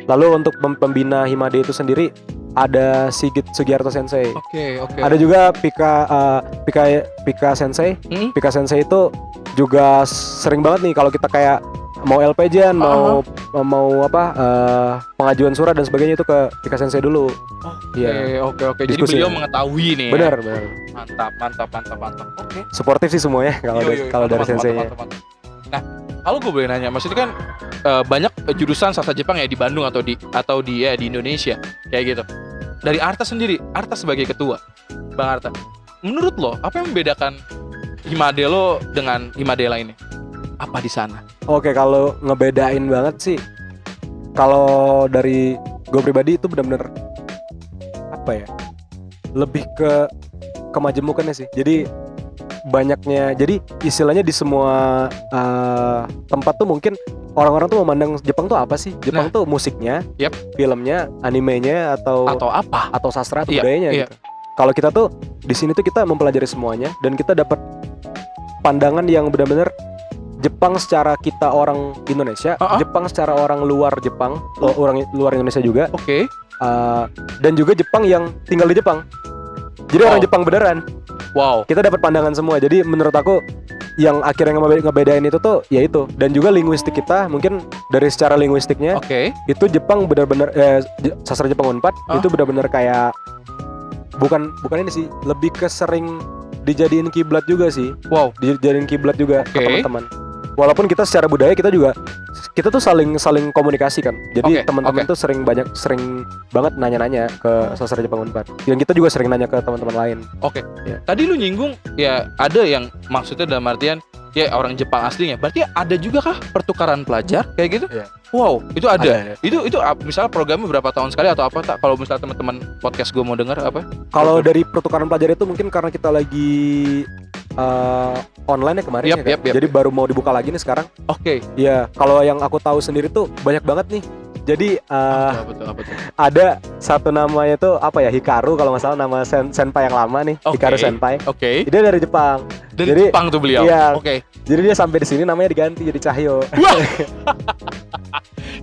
Lalu untuk pembina Himade itu sendiri ada Sigit Sugiarto Sensei. Oke. Ada juga Pika Sensei. Pika Sensei itu juga sering banget nih kalau kita kayak mau LPJ-an, mau pengajuan surat dan sebagainya itu ke Pika Sensei dulu. Oke. Jadi beliau mengetahui nih. Benar. Mantap. Oke. Suportif sih semuanya kalau dari senseinya. Nah, kalau gue boleh nanya, maksudnya kan banyak jurusan sastra Jepang ya di Bandung atau di Indonesia kayak gitu. Dari Arta sendiri, Arta sebagai ketua, Bang Arta, menurut lo apa yang membedakan Himade lo dengan Himade lainnya? Apa di sana? Oke, kalau ngebedain banget sih, kalau dari gue pribadi itu benar-benar lebih ke kemajemukannya sih. Jadi banyaknya, jadi istilahnya di semua tempat tuh mungkin orang-orang tuh memandang Jepang tuh apa sih? Jepang tuh musiknya, filmnya, animenya atau apa? Atau sastra atau budayanya gitu. Kalau kita tuh di sini tuh kita mempelajari semuanya dan kita dapat pandangan yang benar-benar Jepang secara kita orang Indonesia, Jepang secara orang luar Jepang, orang luar Indonesia juga. Dan juga Jepang yang tinggal di Jepang. Jadi orang Jepang beneran. Kita dapat pandangan semua. Jadi menurut aku yang akhirnya ngebedain itu tuh ya itu. Dan juga linguistik kita mungkin dari secara linguistiknya itu Jepang benar-benar sastra Jepang Unpad itu benar-benar kayak bukan ini sih, lebih ke sering dijadiin kiblat juga sih. Wow. Dijadiin kiblat juga ke Oke. teman-teman. Walaupun kita secara budaya kita tuh saling komunikasi kan. Jadi Oke, teman-teman oke. tuh sering banget nanya-nanya ke sastra Jepang Unpad. Dan kita juga sering nanya ke teman-teman lain. Oke. Ya. Tadi lu nyinggung ya ada yang maksudnya dalam artian ya orang Jepang aslinya. Berarti ada juga kah pertukaran pelajar kayak gitu? Iya. Wow, itu ada. Ada. Itu misalnya programnya berapa tahun sekali atau apa tak? Kalau misalnya teman-teman podcast gue mau dengar apa? Kalau dari pertukaran pelajar itu mungkin karena kita lagi online ya kemarin Yap, ya kan? yap, yap. Jadi baru mau dibuka lagi nih sekarang. Oke. Ya, kalau yang aku tahu sendiri tuh banyak banget nih. Jadi Apa tuh? ada satu namanya tuh apa ya, Hikaru kalau nggak salah, nama senpai yang lama nih. Oke. Hikaru senpai. Oke. Dia dari Jepang. Dari Jadi, Jepang tuh beliau. iya. Oke. Jadi dia sampai di sini namanya diganti jadi Cahyo.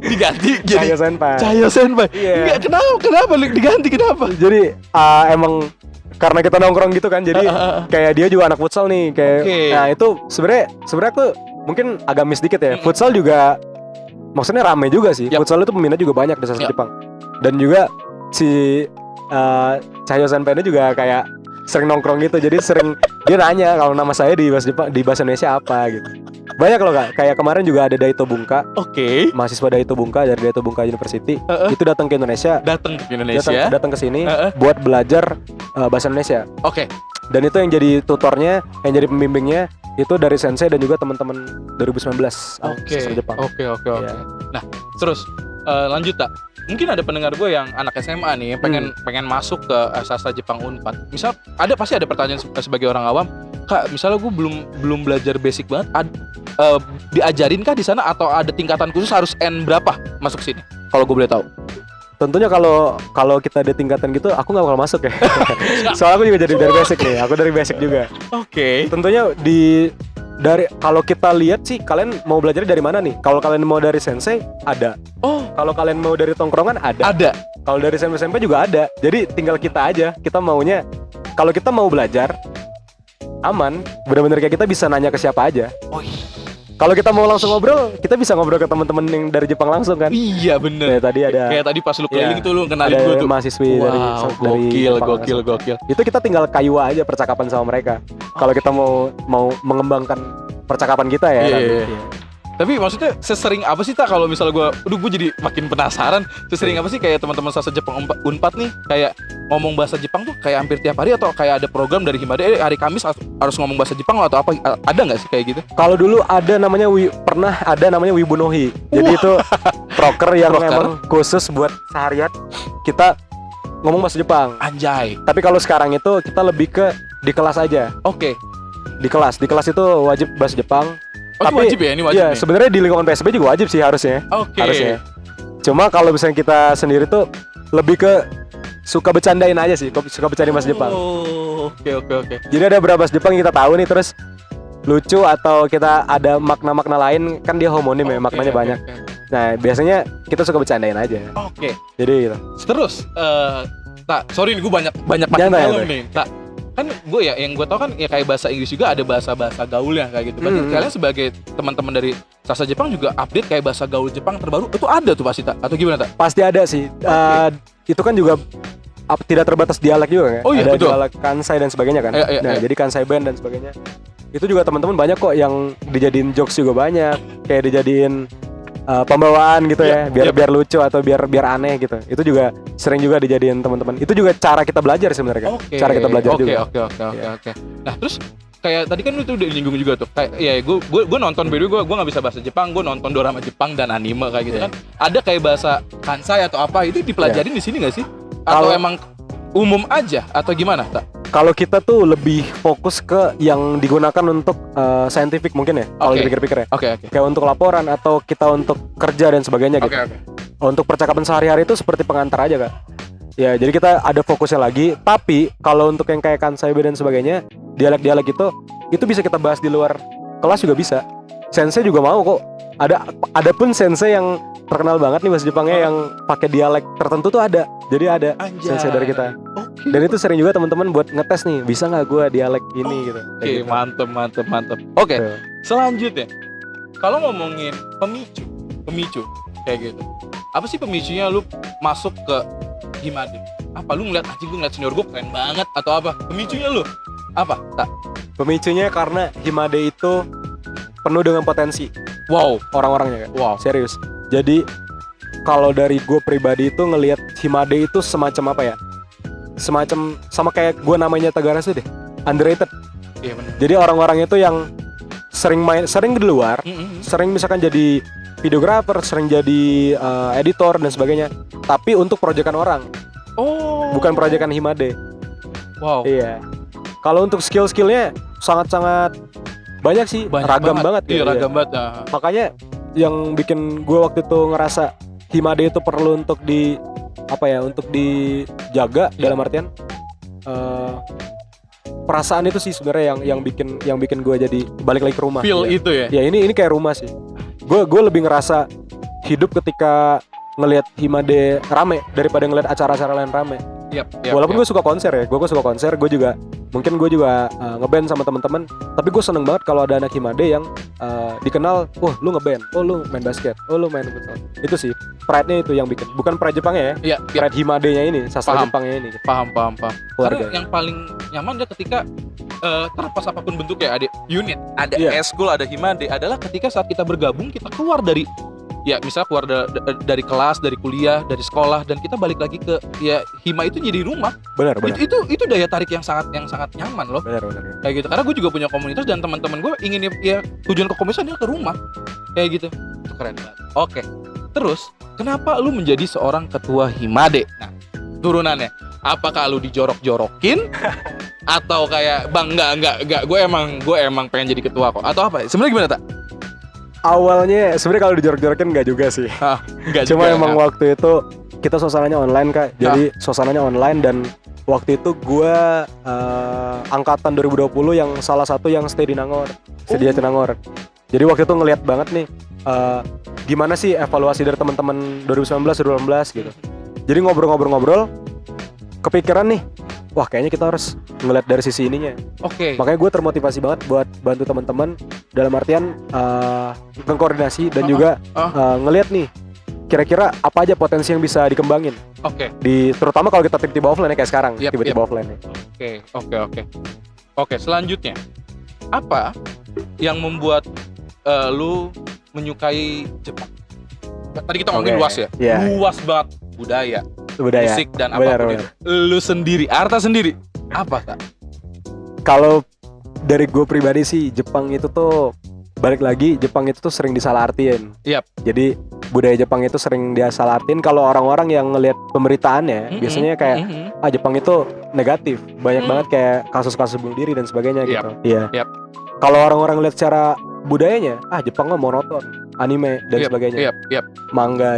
Diganti jadi Cahyo senpai. Cahyo Senpai. Iya. Enggak, kenapa diganti kenapa? Jadi emang karena kita nongkrong gitu kan, jadi kayak dia juga anak futsal nih, kayak Oke. nah itu sebenarnya aku mungkin agak miss dikit ya. Mm-mm. Futsal juga maksudnya rame juga sih. Yap. Futsal itu peminat juga banyak di sastra Yap. Jepang. Dan juga si Cahyo senpai ini juga kayak sering nongkrong gitu. Jadi sering dia nanya kalau nama saya di bahasa Jepang, di bahasa Indonesia apa gitu. Banyak loh Kak. Kayak kemarin juga ada Daito Bunka, Oke. mahasiswa Daito Bunka dari Daito Bunka University. Itu datang ke Indonesia. Datang ke Indonesia. Datang ke sini buat belajar bahasa Indonesia. Oke. Dan itu yang jadi tutornya, yang jadi pembimbingnya itu dari sensei dan juga teman-teman 2019 sastra Jepang. Oke. Iya. Nah, terus lanjut tak? Mungkin ada pendengar gue yang anak SMA nih, yang pengen masuk ke sastra Jepang Unpad. Misal pasti ada pertanyaan sebagai orang awam, Kak, misalnya gue belum belajar basic banget, diajarin kah di sana atau ada tingkatan khusus harus N berapa masuk sini? Kalau gue boleh tahu. Tentunya kalau kita di tingkatan gitu, aku nggak bakal masuk ya. Soalnya aku juga jadi dari basic nih, aku dari basic juga. Oke. Tentunya kalau kita lihat sih, kalian mau belajar dari mana nih? Kalau kalian mau dari sensei, ada. Oh, Kalau kalian mau dari tongkrongan, ada. ada. Kalau dari SMP juga ada. Jadi tinggal kita aja. Kita maunya, kalau kita mau belajar aman, benar-benar kayak kita bisa nanya ke siapa aja. Oh, Kalau kita mau langsung ngobrol, kita bisa ngobrol ke teman-teman yang dari Jepang langsung kan. iya bener. Kayak tadi ada Kayak tadi pas lu keliling Iya. tuh lu kenalin ada gue tuh. mahasiswi dari Wow, dari Jepang langsung. gokil. Itu kita tinggal kayu aja percakapan sama mereka. Kalau kita mau mengembangkan percakapan kita ya. Iya, kan? iya. Tapi maksudnya sesering apa sih tak kalau misalnya gue jadi makin penasaran. Sesering apa sih kayak teman-teman sastra Jepang Unpad nih kayak ngomong bahasa Jepang tuh kayak hampir tiap hari atau kayak ada program dari Himade hari Kamis harus ngomong bahasa Jepang atau apa, ada nggak sih kayak gitu? Kalau dulu pernah ada namanya Wibunohi. Jadi itu proker yang Proker. emang khusus buat seharian kita ngomong bahasa Jepang. Anjay. Tapi kalau sekarang itu kita lebih ke di kelas aja. Oke. Di kelas itu wajib bahasa Jepang. Oh, itu wajib ya? Ini wajib Iya, nih? sebenarnya di lingkungan PSB juga wajib sih harusnya. Oke. Harusnya. Cuma kalau misalnya kita sendiri tuh lebih ke suka bercandain aja sih, suka bercandain bahasa Jepang. Oh, oke. Jadi ada beberapa bahasa Jepang yang kita tahu nih, terus lucu atau kita ada makna-makna lain, kan dia homonim ya, maknanya banyak. Oke. Nah, biasanya kita suka bercandain aja. Oke. Jadi gitu. Terus tak, sorry nih gue banyak makin Jangan, dalam jangan. nih. Tak, kan gue ya yang gue tau kan ya kayak bahasa Inggris juga ada bahasa gaulnya kayak gitu. Berarti kalian sebagai teman-teman dari sastra Jepang juga update kayak bahasa gaul Jepang terbaru itu ada tuh pasti tak? Atau gimana tak? Pasti ada sih. Itu kan juga tidak terbatas dialek juga kan. Oh iya, ada betul. dialek Kansai dan sebagainya kan. Iya. Jadi Kansai band dan sebagainya. Itu juga teman-teman banyak kok yang dijadiin jokes juga banyak. Kayak dijadiin pembawaan gitu ya, biar lucu atau biar aneh gitu. Itu juga sering juga dijadiin teman-teman. Itu juga cara kita belajar sebenarnya kan. Oke. Cara kita belajar juga. Oke. Nah, terus kayak tadi kan lu tuh udah nyinggung juga tuh. Kayak ya gue nonton gue nggak bisa bahasa Jepang, gue nonton dorama Jepang dan anime kayak gitu kan. Ada kayak bahasa Kansai atau apa itu dipelajarin di sini nggak sih? Atau emang umum aja atau gimana, tak? Kalau kita tuh lebih fokus ke yang digunakan untuk scientific mungkin ya, kalau Oke. dipikir-pikir ya. Oke. Kayak untuk laporan atau kita untuk kerja dan sebagainya gitu. Oke. Untuk percakapan sehari-hari itu seperti pengantar aja Kak. Ya, jadi kita ada fokusnya lagi. Tapi kalau untuk yang kayak Kansai dan sebagainya, dialek-dialek itu bisa kita bahas di luar kelas juga bisa. Sensei juga mau kok. Ada pun sensei yang terkenal banget nih bahasa Jepangnya yang pakai dialek tertentu tuh ada. Jadi ada Anjay. sensei dari kita. Oke. Dan itu sering juga teman-teman buat ngetes nih, bisa nggak gue dialek ini gitu. Oke, Kayak gitu. mantep. Oke, Tuh. selanjutnya kalau ngomongin pemicu kayak gitu. Apa sih pemicunya lu masuk ke Himade? Apa lu ngeliat anjing, gue ngeliat senior gue keren banget atau apa? Pemicunya lu apa? Tak. Pemicunya karena Himade itu penuh dengan potensi Wow. orang-orangnya kan. Wow. Serius. Jadi kalau dari gue pribadi itu ngelihat Himade itu semacam apa ya? Semacam sama kayak gue namanya Tagarasu deh. Underrated. Iya benar. Jadi orang-orang itu yang sering di luar, sering misalkan jadi videografer, sering jadi editor dan sebagainya. Tapi untuk proyekan orang, Oh. bukan proyekan Himade. Wow. Iya. Kalau untuk skill-skillnya sangat-sangat banyak sih, ragam banget. Iya, ya, ragam banget. Makanya yang bikin gue waktu itu ngerasa Himade itu perlu untuk untuk dijaga dalam artian perasaan itu sih sebenarnya yang bikin gue jadi balik lagi ke rumah. Feel ya. itu ya. Ya ini kayak rumah sih. Gue lebih ngerasa hidup ketika ngelihat Himade rame daripada ngelihat acara-acara lain rame. Walaupun gue suka konser ya, gue suka konser, gue juga ngeband sama teman-teman. Tapi gue seneng banget kalau ada anak Himade yang dikenal, lu ngeband, lu main basket, lu main futsal. Itu sih pride-nya itu yang bikin, bukan pride Jepangnya ya, pride Himade-nya ini, sastra Jepangnya ini. Paham. Keluarga. Karena yang paling nyaman adalah ketika terlepas apapun bentuknya, ada unit, ada eskul, ada Himade, adalah ketika saat kita bergabung, kita keluar dari misalnya keluar dari kelas, dari kuliah, dari sekolah, dan kita balik lagi ke Hima itu jadi rumah. Benar. Itu daya tarik yang sangat nyaman loh. Benar. Kayak gitu. Karena gue juga punya komunitas dan teman-teman gue ingin tujuan ke komunitas adalah ke rumah. Kayak gitu. Itu keren banget. Oke. Terus kenapa lu menjadi seorang ketua Himade? Nah, turunannya. Apakah lu dijorok-jorokin atau kayak bang enggak gue emang pengen jadi ketua kok atau apa? Sebenarnya gimana tak? Awalnya sebenarnya kalau dijorok-jorokin enggak juga sih. Enggak Cuma juga, emang waktu itu kita suasananya online Kak. Jadi suasananya online dan waktu itu gue angkatan 2020 yang salah satu yang stay di Nangor, di Jatinangor. Jadi waktu itu ngelihat banget nih gimana sih evaluasi dari teman-teman 2019 2018 gitu. Jadi ngobrol-ngobrol kepikiran nih, wah kayaknya kita harus ngeliat dari sisi ininya. Oke. Makanya gue termotivasi banget buat bantu teman-teman dalam artian mengkoordinasi dan juga ngeliat nih kira-kira apa aja potensi yang bisa dikembangin. Oke. Terutama kalau kita tiba-tiba offline ya kayak sekarang, tiba-tiba offline ya. Oke, selanjutnya apa yang membuat lu menyukai Jepang? Tadi kita ngomongin luas ya. Luas banget budaya, musik dan apapun itu. Lu sendiri, Arta sendiri, apa Kak? Kalau dari gue pribadi sih Jepang itu tuh balik lagi Jepang itu tuh sering disalahartiin. Jadi budaya Jepang itu sering disalahartiin kalau orang-orang yang ngelihat pemberitaannya biasanya kayak Jepang itu negatif, banyak banget kayak kasus-kasus bunuh diri dan sebagainya gitu. Iya. Kalau orang-orang ngelihat secara budayanya, Jepang mah monoton, anime dan sebagainya. Manga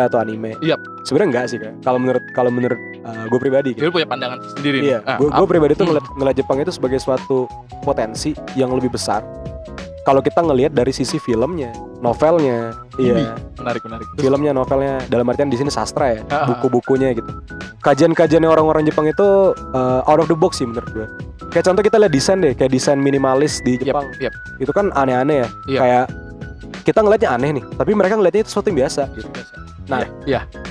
atau anime. Sebenarnya enggak sih Kak. Kalau menurut gue pribadi. Gitu. Lu punya pandangan sendiri. Iya. Gue pribadi tuh ngeliat Jepang itu sebagai suatu potensi yang lebih besar. Kalau kita ngelihat dari sisi filmnya, novelnya, menarik. Filmnya, novelnya, dalam artian di sini sastra ya, buku-bukunya gitu. Kajian-kajiannya orang-orang Jepang itu out of the box sih menurut gue. Kayak contoh kita lihat desain deh, kayak desain minimalis di Jepang. Itu kan aneh-aneh ya. Kayak kita ngelihatnya aneh nih, tapi mereka ngelihatnya itu sesuatu yang biasa gitu. Nah,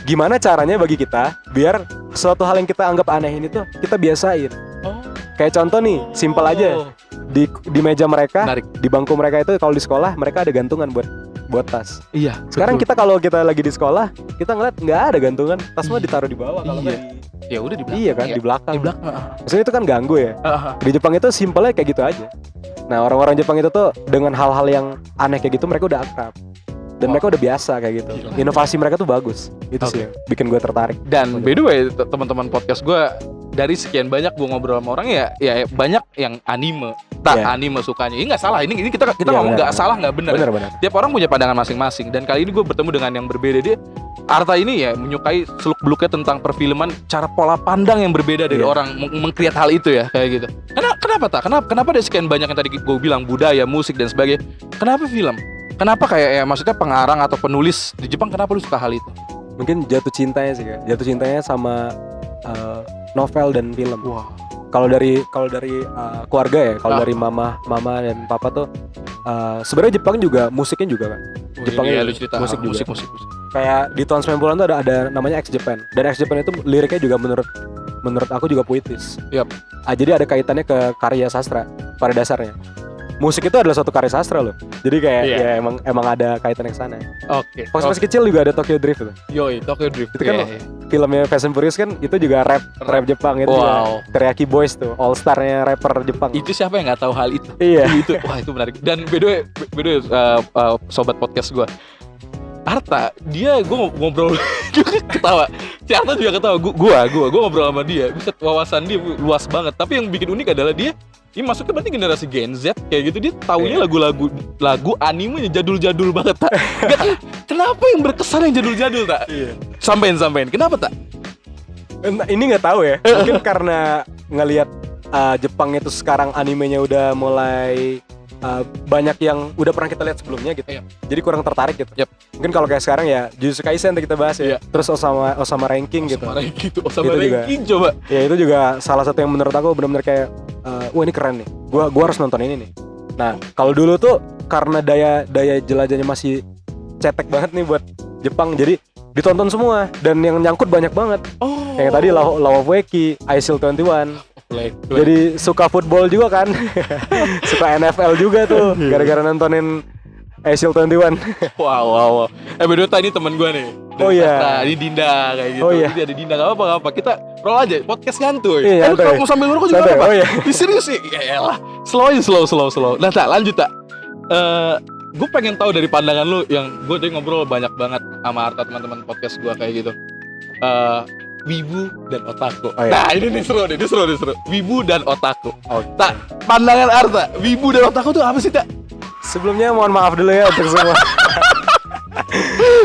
gimana caranya bagi kita biar suatu hal yang kita anggap aneh ini tuh kita biasain. Kayak contoh nih, simpel aja. Di meja mereka, di bangku mereka itu kalau di sekolah mereka ada gantungan buat tas. Sekarang kita kalau kita lagi di sekolah, kita ngeliat nggak ada gantungan, tas mah ditaruh di bawah kalau ya udah di belakang. Iya kan, di belakang. Maksudnya itu kan ganggu ya. Di Jepang itu simpelnya kayak gitu aja. Nah, orang-orang Jepang itu tuh dengan hal-hal yang aneh kayak gitu mereka udah akrab. Dan mereka udah biasa kayak gitu. Inovasi mereka tuh bagus. Itu sih yang bikin gue tertarik. Dan by the way, teman-teman podcast gue, dari sekian banyak gue ngobrol sama orang ya banyak yang anime. Anime sukanya. Ini nggak salah. Ini kita ngomong nggak salah, nggak benar. Benar. Tiap orang punya pandangan masing-masing. Dan kali ini gue bertemu dengan yang berbeda. Dia Arta ini ya menyukai seluk-beluknya tentang perfilman, cara pola pandang yang berbeda dari orang mengkreat hal itu ya kayak gitu. Kenapa tak? Kenapa ada sekian banyak yang tadi gue bilang budaya, musik dan sebagainya? Kenapa film? Kenapa kayak maksudnya pengarang atau penulis di Jepang, kenapa lu suka hal itu? Mungkin jatuh cintanya sih Kak. Jatuh cintanya sama novel dan film. Kalau dari keluarga ya, kalau dari mama dan papa tuh sebenarnya Jepang juga musiknya juga kan. Jepang lu cerita musik. Kayak di tahun 90-an tuh ada namanya X Japan. Dan X Japan itu liriknya juga menurut aku juga puitis. Yap. Jadi ada kaitannya ke karya sastra pada dasarnya. Musik itu adalah suatu karya sastra loh. Jadi kayak Iya. ya emang ada kaitannya ke sana. Oke. Pas masih kecil juga ada Tokyo Drift itu. Yoi, Tokyo Drift. Itu kan Iya, iya. filmnya Fast and Furious kan itu juga rap Jepang itu Wow. juga. Teriyaki Boys tuh, all starnya rapper Jepang. Itu siapa yang nggak tahu hal itu? Iya. Itu, wah itu menarik. Dan by the way, sobat podcast gue, Arta, gue ngobrol juga ketawa. Si Arta juga ketawa. Gue ngobrol sama dia, bisa wawasan dia luas banget. Tapi yang bikin unik adalah dia masuknya berarti generasi Gen Z kayak gitu. Dia taunya lagu animenya jadul-jadul banget, tak? Kenapa yang berkesan yang jadul-jadul, tak? Iya. Sampein. Kenapa, tak? Ini nggak tahu ya. Mungkin karena ngelihat Jepang itu sekarang animenya udah mulai banyak yang udah pernah kita lihat sebelumnya gitu. Iya. Jadi kurang tertarik gitu. Yap. Mungkin kalau kayak sekarang ya Jujutsu Kaisen yang kita bahas ya. Iya. Terus Osama Ranking gitu. Osama Itu juga. Ranking coba. Ya itu juga salah satu yang menurut aku benar-benar kayak wah ini keren nih. Gua harus nonton ini nih. Nah, kalau dulu tuh karena daya jelajahnya masih cetek banget nih buat Jepang. Jadi ditonton semua dan yang nyangkut banyak banget. Oh. Kayak tadi Law of Wacky, ISIL 21. Jadi suka football juga kan. Suka NFL juga tuh gara-gara nontonin ISIL 21. Wow. By the way, ini teman gue nih. Oh iya. Sastra, ini Dinda kayak gitu. Oh iya. Ini ada Dinda, gak apa-apa. Kita roll aja, podcast ngantuy. Iya, santai. Kalau mau sambil ngerokok juga Santai, apa-apa. oh iya. Ini serius sih. Yaelah. Slow. Nah, tak lanjut, tak. Gue pengen tahu dari pandangan lu yang gue tadi ngobrol banyak banget sama Arta, teman-teman podcast gue kayak gitu. Wibu dan otaku. Oh, iya. Nah, ini seru. Wibu dan otaku. Oh. Tak, pandangan Arta, wibu dan otaku tuh apa sih, tak? Sebelumnya mohon maaf dulu ya untuk semua.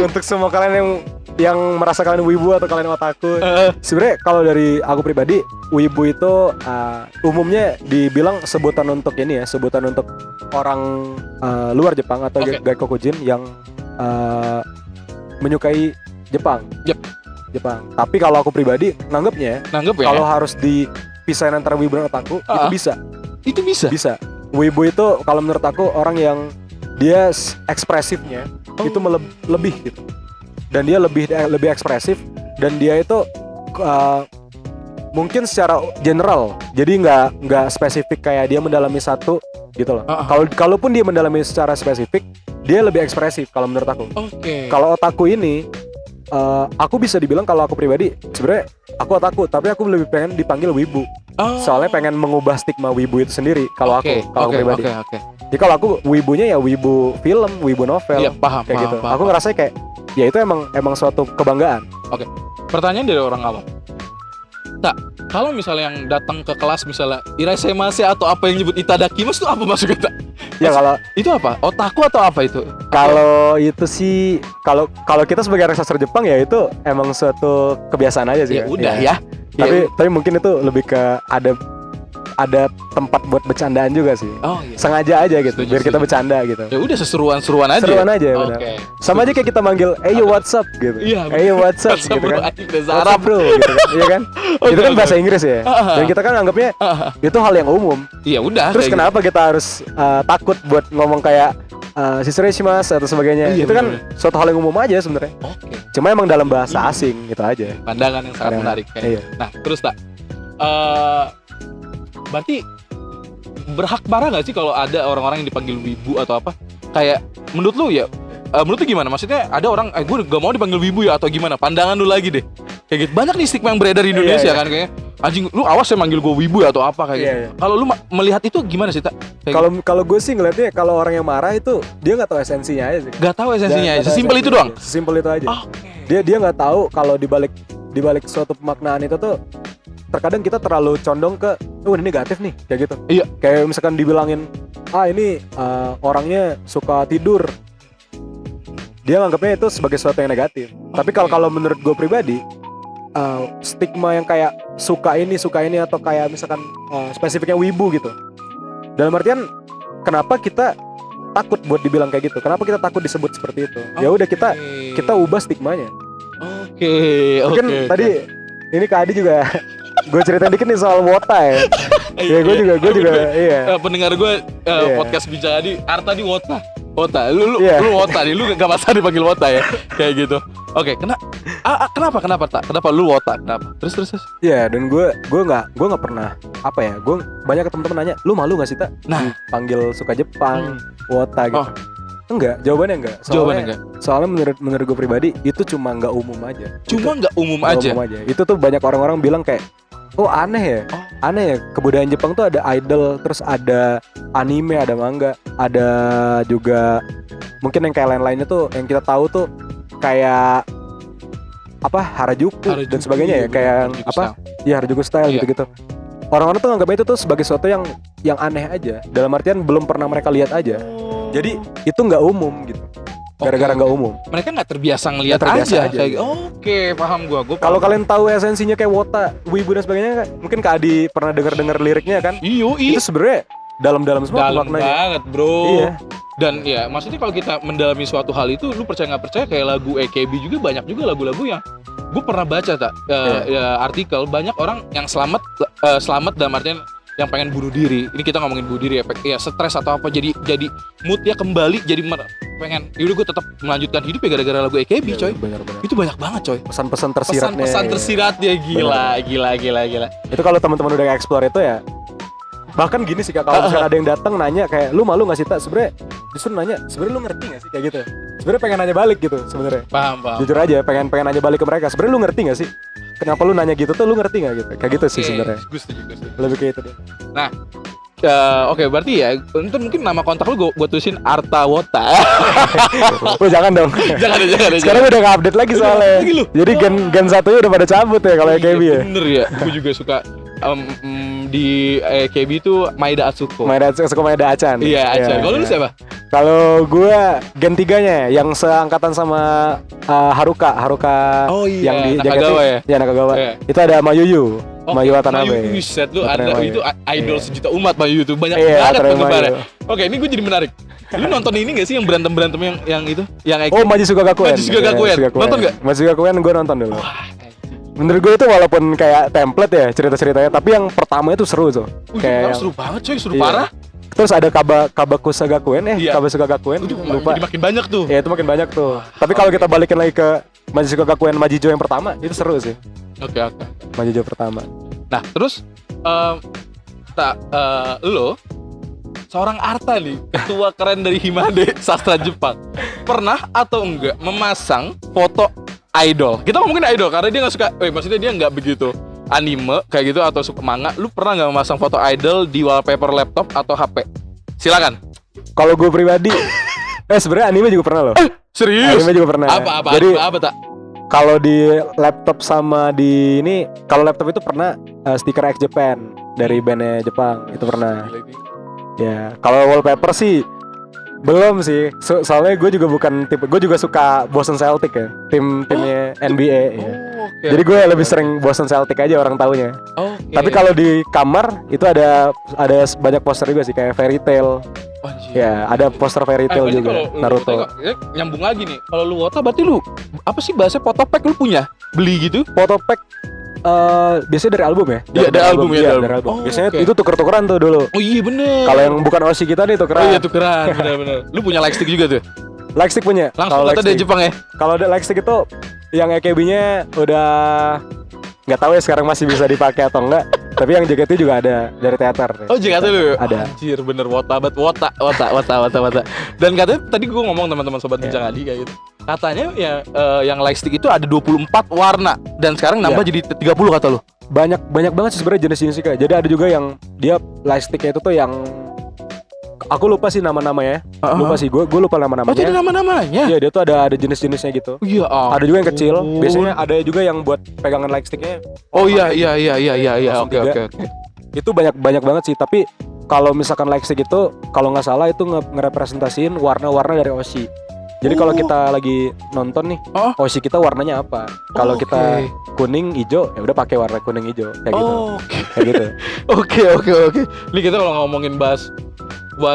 Untuk semua kalian yang merasa kalian wibu atau kalian otaku. Sebenarnya kalau dari aku pribadi, wibu itu umumnya dibilang sebutan untuk ini ya, sebutan untuk orang luar Jepang atau Oke. gaikokujin yang menyukai Jepang. Yep. Jepang. Tapi kalau aku pribadi nanggepnya Nanggep ya? kalau harus dipisahin antara wibu dan otaku itu bisa. Itu bisa? Bisa. Wibu itu kalau menurut aku orang yang dia ekspresifnya itu lebih gitu. Dan dia lebih ekspresif dan dia itu mungkin secara general. Jadi nggak spesifik kayak dia mendalami satu gitu loh. Kalaupun dia mendalami secara spesifik, dia lebih ekspresif kalau menurut aku. Oke. Kalau otaku ini aku bisa dibilang kalau aku pribadi sebenarnya aku otaku, tapi aku lebih pengen dipanggil wibu. Soalnya pengen mengubah stigma wibu itu sendiri kalau aku pribadi. Oke. Jadi kalau aku wibunya ya wibu film, wibu novel. Iya, paham. Kayak gitu. Aku ngerasa kayak ya itu emang suatu kebanggaan. Pertanyaan dari orang awam. Tak, kalau misalnya yang datang ke kelas misalnya irasemase atau apa yang nyebut itadakimasu itu apa maksudnya, tak? Ya kalau Itu apa? Otaku atau apa itu? itu sih kalau kita sebagai orang sastra Jepang ya itu emang suatu kebiasaan aja sih. Ya udah ya. Tapi mungkin itu lebih ke ada tempat buat bercandaan juga sih. Oh iya. Sengaja aja gitu, Setuju, biar kita setuju. bercanda gitu. Ya udah seruan aja. Seruan aja benar. Oke. Sama aja kayak kita manggil, "Yo what's up?" gitu. Iya, "Hey yo what's up?" gitu kan. Bahasa "What's Arab. up, bro?" gitu kan. Iya kan? Itu kan bahasa Inggris ya. Dan kita kan anggapnya itu hal yang umum. Iya udah. Terus kayak kenapa kita harus takut buat ngomong kayak Shimasu atau sebagainya? Iya, Itu kan bener. suatu hal yang umum aja sebenarnya. gitu? Oke. Cuma emang dalam bahasa asing gitu aja. Pandangan yang sangat Pandangan. menarik kayak. Iya. Nah, terus tak. Berarti berhak marah nggak sih kalau ada orang-orang yang dipanggil wibu atau apa? Kayak menurut lu ya, menurut lu gimana? Maksudnya ada orang, gue gak mau dipanggil wibu ya atau gimana? Pandangan lu lagi deh. Kayak gitu. Banyak nih stigma yang beredar di Indonesia Iya. kan kayaknya. Anjing, lu awas ya manggil gue wibu ya atau apa kayak Iya, gitu. iya. Kalau lu melihat itu gimana sih, tak? Kalau gue sih ngeliatnya kalau orang yang marah itu dia nggak tahu esensinya aja sih. Gak tahu esensinya, Nggak tahu sesimpel itu esensinya. doang. Sesimpel itu aja. Oke. Dia nggak tahu kalau dibalik suatu pemaknaan itu tuh terkadang kita terlalu condong ke ini negatif nih kayak gitu. Iya. Kayak misalkan dibilangin ini orangnya suka tidur. Dia nganggapnya itu sebagai sesuatu yang negatif. Tapi kalau menurut gue pribadi stigma yang kayak suka ini atau kayak misalkan spesifiknya wibu gitu. Dalam artian kenapa kita takut buat dibilang kayak gitu? Kenapa kita takut disebut seperti itu? Ya udah kita ubah stigmanya. Oke. Mungkin tadi ini Kak Adi juga gue ceritain dikit nih soal wota ya. Iya, gue juga, iya. Pendengar gue Iya. podcast Bincang Adi, Arta di Wota. Wota, lu Iya. Wota nih, lu gak masalah dipanggil Wota ya, kayak gitu. Oke, kenapa tak? Kenapa lu Wota? Kenapa? Terus. Iya, dan gue nggak pernah apa ya, gue banyak teman-teman nanya, lu malu nggak sih tak Nah. panggil suka Jepang, wota gitu. Oh. Enggak, jawabannya enggak. Soalnya menurut gue pribadi itu cuma nggak umum aja. Cuma nggak umum Nggak aja. umum aja. Itu tuh banyak orang-orang bilang kayak, oh aneh ya, aneh ya. Kebudayaan Jepang tuh ada idol, terus ada anime, ada manga, ada juga mungkin yang kayak lain-lainnya tuh yang kita tahu tuh kayak apa Harajuku dan sebagainya ya, kayak Harajuku apa? style. Ya Harajuku style Iya. gitu-gitu. Orang-orang tuh nganggap itu tuh sebagai sesuatu yang aneh aja. Dalam artian belum pernah mereka lihat aja. Jadi itu nggak umum gitu. Gara-gara nggak umum. Mereka nggak terbiasa ngelihat Nggak terbiasa aja. aja. Kayak, oke, paham gua. Kalau kalian tahu esensinya kayak wota, wibu dan sebagainya kan, mungkin Kak Adi pernah dengar liriknya kan? Iya. Itu sebenarnya dalam-dalam semua Dalam maknanya. banget, bro. Iya. Dan ya, maksudnya kalau kita mendalami suatu hal itu, lu percaya nggak percaya, kayak lagu AKB juga banyak juga lagu-lagu yang gue pernah baca ya, artikel banyak orang yang selamat dalam artian yang pengen bunuh diri. Ini kita ngomongin bunuh diri ya stres atau apa, jadi moodnya kembali, jadi pengen yaudah gue tetap melanjutkan hidup ya gara-gara lagu AKB, coy. Benar-benar. Itu banyak banget, coy. Pesan-pesan tersiratnya. Pesan tersiratnya gila. Itu kalau teman-teman udah explore itu ya. Bahkan gini sih Kak, kalau misalkan ada yang datang nanya kayak, lu malu nggak sih tak? Sebenarnya justru nanya, sebenarnya lu ngerti nggak sih kayak gitu? Sebenarnya pengen nanya balik gitu sebenarnya. Paham. Jujur aja pengen nanya balik ke mereka. Sebenarnya lu ngerti nggak sih? Kenapa lu nanya gitu tuh, lu ngerti nggak gitu? Kayak gitu sih sebenarnya. Gue setuju. Lebih kayak itu deh. Nah, oke, berarti ya itu mungkin nama kontak lu gue tulisin Arta Wota. Oh jangan dong. jangan. Sekarang udah nge-update lagi soalnya. Lagi lu. Jadi gen satunya udah pada cabut ya kalau AKB ya. Bener ya, gue juga suka di AKB itu Maeda Atsuko. Suka Maeda Achan. Iya, Achan. Kalau lu siapa? Kalau gue gen 3-nya yang seangkatan sama Haruka Oh iya, yang di Nakagawa jaketnya. ya? Nakagawa. Iya. Itu ada Mayuyu. Mayu Watanabe. Mayu, set lu ada Watanabe. itu idol Iya. sejuta umat Mayu itu banyak Iya, banget Watanabe penggemarnya. Mayu. Oke, ini gue jadi menarik. Lu nonton ini gak sih yang berantem yang itu? Yang Oh, Majisuga Gakuen. Majisuga Gakuen. Nonton nggak? Majisuga Gakuen gue nonton dulu. Menurut gue itu walaupun kayak template ya cerita-ceritanya, tapi yang pertama itu seru tuh. Kayak yang- seru banget coy, seru iya. parah. Terus ada Kabakusa Gakuen, Iya. Kabakusa Gakuen, Itu lupa. jadi makin banyak tuh. Ya itu makin banyak tuh. Tapi kalau kita balikin lagi ke Majisuga Gakuen Majijo yang pertama, itu seru sih. Oke. Majijo pertama. Nah, terus lo seorang Arta nih, ketua keren dari Himade Sastra Jepang, pernah atau enggak memasang foto idol? Kita ngomongin idol karena dia nggak suka, maksudnya dia nggak begitu anime kayak gitu atau suka manga. Lu pernah nggak memasang foto idol di wallpaper laptop atau HP? Silakan. Kalau gue pribadi, sebenarnya anime juga pernah loh. Serius? Anime juga pernah. Jadi apa tak? kalau di laptop sama di ini, kalau laptop itu pernah stiker X Japan dari bandnya Jepang, itu pernah. Ya, kalau wallpaper sih belum sih. Soalnya gue juga bukan tipe, gue juga suka Boston Celtic ya, timnya NBA. Ya. Oke. Jadi gue lebih sering Boston Celtic aja orang taunya. Oke. Tapi kalau di kamar itu ada banyak poster juga sih kayak Fairy Tail. Anjir. Ya, ada poster Fairy Tail berarti juga, kalau lu Naruto. Wota, nyambung lagi nih. Kalau lu Wota berarti lu apa sih bahasa fotopack lu punya? Beli gitu? Photopack biasanya dari album ya? Iya, dari album ya, Iya, dari dari album. album. Oh, Biasanya oke. itu tuker-tukeran tuh dulu. Oh iya bener. Kalau yang bukan Oshi kita nih tukeran. Oh iya tukeran, bener. Lu punya lightstick juga tuh? Lightstick punya. Langsung Kalau kata dari lightstick. Jepang ya? Kalau ada lightstick itu yang EKB-nya udah nggak tahu ya sekarang masih bisa dipakai atau enggak. Tapi yang jaketnya juga ada dari teater. Oh jaketnya lu? Ada. Anjir bener Wota banget. Wota. Dan katanya tadi gue ngomong teman-teman sobat bincang Adi kayak gitu. Katanya ya yang lightstick itu ada 24 warna dan sekarang nambah jadi 30 kata lu. Banyak banget sih sebenarnya jenis-jenisnya Kak. Jadi ada juga yang dia lightsticknya itu tuh yang aku lupa sih nama-namanya. Lupa sih gue lupa nama-namanya. Oh jadi nama-namanya? Iya, dia tuh ada jenis-jenisnya gitu. Iya. Ada juga yang kecil. Biasanya ada juga yang buat pegangan lightsticknya. Oh iya. Oke. Itu banyak banget sih. Tapi kalau misalkan lightstick itu kalau nggak salah itu ngerepresentasiin warna-warna dari Oshi. Jadi kalau kita lagi nonton nih, Oshi kita warnanya apa? Kalau kita kuning, hijau, ya udah pakai warna kuning hijau kayak gitu. Kayak gitu. Oke. Ini kita kalau ngomongin bahas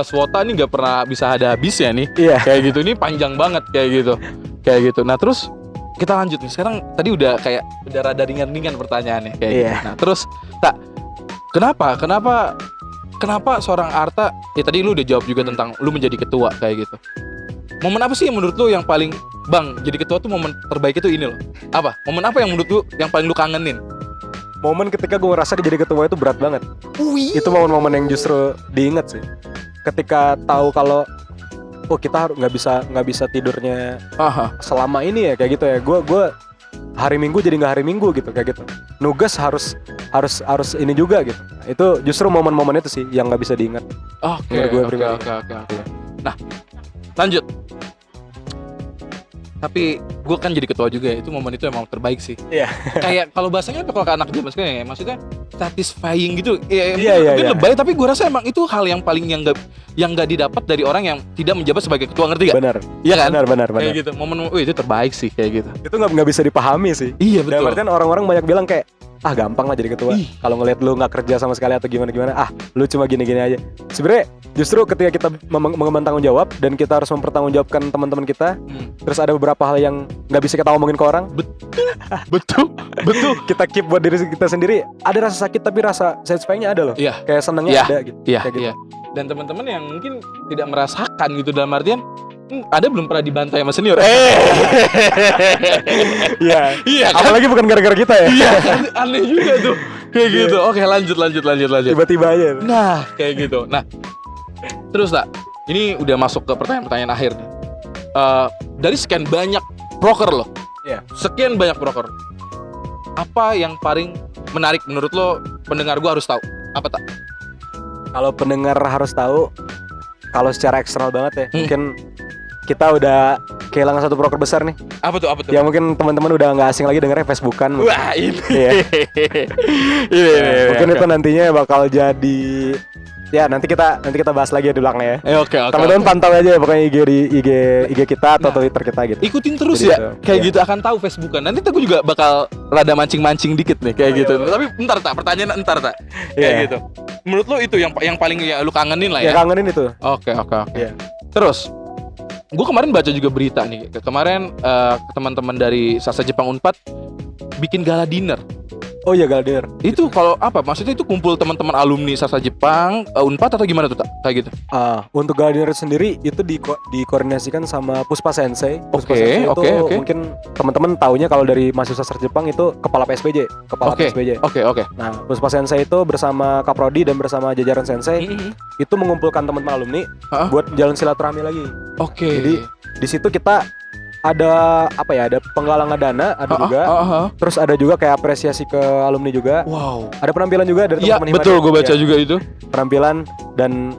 Wota nih nggak pernah bisa ada habisnya nih. Iya. Kayak gitu, ini panjang banget kayak gitu. Nah terus kita lanjut nih. Sekarang tadi udah rada ringan-ringan pertanyaannya kayak gitu. Nah terus Kenapa seorang Arta? Ya tadi lu udah jawab juga tentang lu menjadi ketua kayak gitu. Momen apa sih yang menurut lu yang paling, Bang, jadi ketua tuh momen terbaik itu ini loh. Apa? Momen apa yang menurut lu yang paling lu kangenin? Momen ketika gue ngerasa jadi ketua itu berat banget. Itu momen-momen yang justru diingat sih. Ketika tahu kalau kita harus nggak bisa tidurnya selama ini ya kayak gitu ya. Gue hari Minggu jadi nggak hari Minggu gitu kayak gitu. Nugas harus ini juga gitu. Itu justru momen-momen itu sih yang nggak bisa diingat. Oke. Nah, lanjut. Tapi gue kan jadi ketua juga ya. Itu momen itu emang terbaik sih. Iya. Kayak kalau bahasanya apa kalau ke anak zaman sekarang ya, maksudnya satisfying gitu. Mungkin Iya. lebay, tapi gue rasa emang itu hal yang paling yang nggak didapat dari orang yang tidak menjabat sebagai ketua, ngerti gak? Benar. Iya kan? Benar. Kayak gitu. Momen itu terbaik sih kayak gitu. Itu nggak bisa dipahami sih. Iya betul. Dan artian orang-orang banyak bilang kayak gampang lah jadi ketua. Kalau ngelihat lu nggak kerja sama sekali atau gimana, lu cuma gini-gini aja. Sebenarnya justru ketika kita mengemban tanggung jawab dan kita harus mempertanggungjawabkan teman-teman kita, terus ada beberapa hal yang nggak bisa kita ngomongin ke orang. Betul. Kita keep buat diri kita sendiri. Ada rasa sakit tapi rasa satisfying-nya ada loh. Iya. Kayak senengnya ada gitu. Iya. Kayak gitu. Iya. Dan teman-teman yang mungkin tidak merasakan gitu dalam artian ada belum pernah dibantai sama senior. Iya. Iya kan? Apalagi bukan gara-gara kita ya. Iya, aneh juga tuh. Kayak gitu. Oke, lanjut. Tiba-tiba aja. Nah, kayak gitu. Nah, terus tak, ini udah masuk ke pertanyaan-pertanyaan akhir nih. Dari sekian banyak broker loh. Iya. Sekian banyak broker. Apa yang paling menarik menurut lo pendengar gua harus tahu? Apa tak? Kalau pendengar harus tahu, kalau secara eksternal banget ya, mungkin kita udah kehilangan satu broker besar nih. Apa tuh? Ya mungkin teman-teman udah nggak asing lagi dengernya Facebookan. Wah, ini. Iya. Mungkin itu nantinya bakal jadi. Ya nanti kita bahas lagi ya di belakangnya ya. Oke. Teman-teman pantau aja ya pokoknya IG kita atau Twitter kita gitu. Ikutin terus jadi ya. itu, kayak gitu akan tahu Facebookan. Nanti aku juga bakal rada mancing-mancing dikit nih kayak gitu. Tapi entar tak pertanyaan tak. Kayak gitu. Menurut lo itu yang paling ya lu kangenin lah ya. Ya kangenin itu. Oke. Iya. Terus gue kemarin baca juga berita nih. Kemarin teman-teman dari Sastra Jepang Unpad bikin gala dinner. Oh iya, gala dinner. Itu kalau apa? Maksudnya itu kumpul teman-teman alumni Sastra Jepang Unpad atau gimana tuh tak? Kayak gitu. Untuk gala dinner sendiri itu dikoordinasikan sama Puspa Sensei. Puspa Sensei itu mungkin teman-teman taunya kalau dari mahasiswa sastra Jepang itu kepala PSBJ. Oke. Nah, Puspa Sensei itu bersama Kaprodi dan bersama jajaran Sensei itu mengumpulkan teman-teman alumni buat jalan silaturahmi lagi. Oke. Jadi di situ kita ada ada penggalangan dana, ada juga. Terus ada juga kayak apresiasi ke alumni juga. Wow. Ada penampilan juga dari teman-teman Himade. Betul, gue baca juga itu. Penampilan dan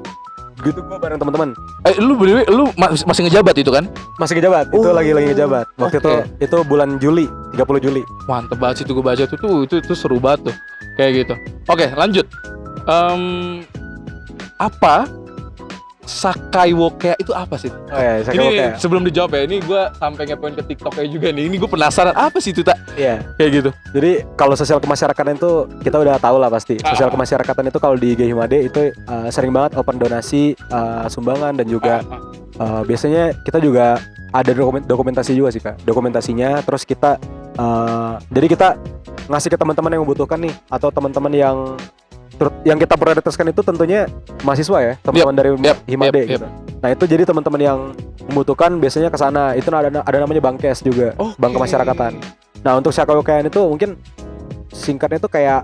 gitu gue bareng teman-teman. Lu masih ngejabat itu kan? Masih ngejabat. Itu lagi ngejabat. Waktu itu bulan Juli, 30 Juli. Mantep banget sih itu gue baca itu seru banget tuh. Kayak gitu. Oke, lanjut. Apa Sakai Woke itu apa sih? Sakai ini Woke. Sebelum dijawab ya, ini gue sampai ngepoin ke TikToknya juga nih. Ini gue penasaran apa sih itu tak? Iya. Kayak gitu. Jadi kalau sosial kemasyarakatan itu kita udah tahu lah pasti. Sosial kemasyarakatan itu kalau di IG Himade itu sering banget open donasi, sumbangan dan juga biasanya kita juga ada dokumentasi juga sih Kak. Dokumentasinya terus kita jadi kita ngasih ke teman-teman yang membutuhkan nih atau teman-teman yang kita prioritaskan itu tentunya mahasiswa ya, teman-teman dari Himade gitu. Nah, itu jadi teman-teman yang membutuhkan biasanya ke sana. Itu ada namanya Bangkes juga, Bank Kemasyarakatan. Nah, untuk Sakai Woke itu mungkin singkatnya itu kayak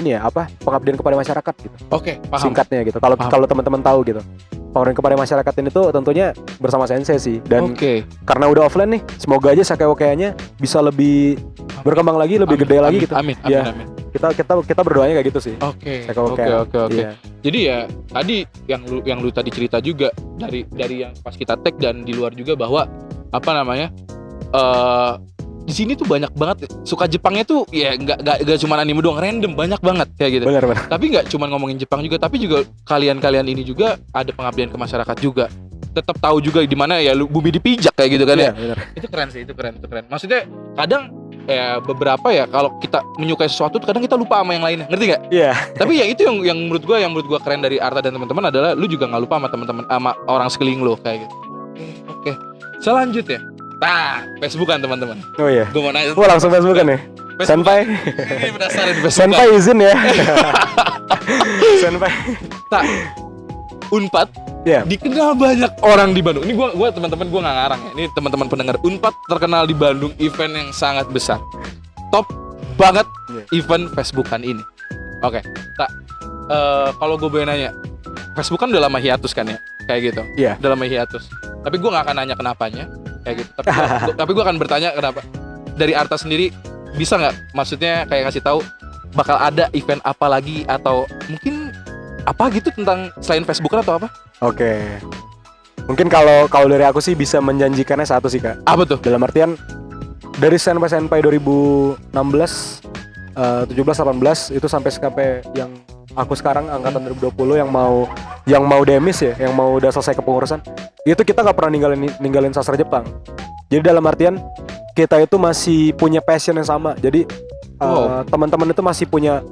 ini ya, pengabdian kepada masyarakat gitu. Oke, paham. Singkatnya gitu. Kalau teman-teman tahu gitu. Pengabdian kepada masyarakat ini tuh tentunya bersama Sensei sih. Dan karena udah offline nih, semoga aja Sakai Woke-nya bisa lebih berkembang lagi, lebih gede lagi gitu. Amin. Kita berdoanya kayak gitu sih. Oke. Iya. Jadi ya tadi yang lu tadi cerita juga dari yang pas kita tag dan di luar juga bahwa di sini tuh banyak banget suka Jepangnya tuh ya nggak cuma anime doang, random banyak banget kayak gitu. Benar. Tapi nggak cuma ngomongin Jepang juga, tapi juga kalian ini juga ada pengabdian ke masyarakat juga. Tetap tahu juga di mana ya bumi dipijak kayak gitu kan ya. Benar. Itu keren sih, itu keren. Maksudnya kadang ya beberapa ya kalau kita menyukai sesuatu kadang kita lupa sama yang lainnya, ngerti nggak? Iya. Tapi ya itu yang menurut gua keren dari Arta dan teman-teman adalah lu juga nggak lupa sama teman-teman sama orang sekeliling lu kayak gitu. Oke. Selanjutnya, Facebookan teman-teman. Oh iya. Gua mau nanya. Langsung Facebookan ya. Senpai. Ini penasaran Facebookan. Senpai izin ya. Senpai. Tak. Unpad Ya. dikenal banyak orang di Bandung. Ini gua teman-teman gua nggak ngarang ya. Ini teman-teman pendengar. Unpad terkenal di Bandung event yang sangat besar. Top banget event Facebookan ini. Oke, tak. Kalau gue boleh nanya, Facebook kan udah lama hiatus kan ya, kayak gitu. Iya. Udah lama hiatus. Tapi gue nggak akan nanya kenapanya, kayak gitu. Tapi gue akan bertanya kenapa. Dari Arta sendiri bisa nggak, maksudnya kayak ngasih tahu bakal ada event apa lagi atau mungkin apa gitu tentang selain Facebookan atau apa? Oke. Mungkin kalau dari aku sih bisa menjanjikannya satu sih Kak. Apa tuh? Dalam artian dari Senpai 2016, 17, 18 itu sampai yang aku sekarang angkatan 2020 yang mau demis ya, yang mau udah selesai kepengurusan, itu kita nggak pernah ninggalin sastra Jepang. Jadi dalam artian kita itu masih punya passion yang sama. Jadi teman-teman itu masih punya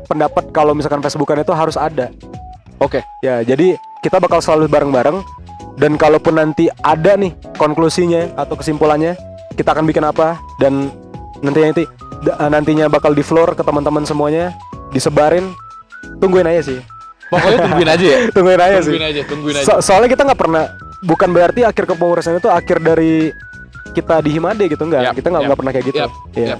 pendapat kalau misalkan Facebookan itu harus ada. Oke. Ya, jadi kita bakal selalu bareng-bareng. Dan kalaupun nanti ada nih konklusinya atau kesimpulannya, kita akan bikin apa, dan nantinya bakal di floor ke teman-teman semuanya, disebarin. Tungguin aja sih. Pokoknya tungguin aja ya. Tungguin aja sih. Tungguin aja. Soalnya kita nggak pernah, bukan berarti akhir kepengurusan itu akhir dari kita di Himade gitu, enggak. Kita nggak pernah kayak gitu. Iya.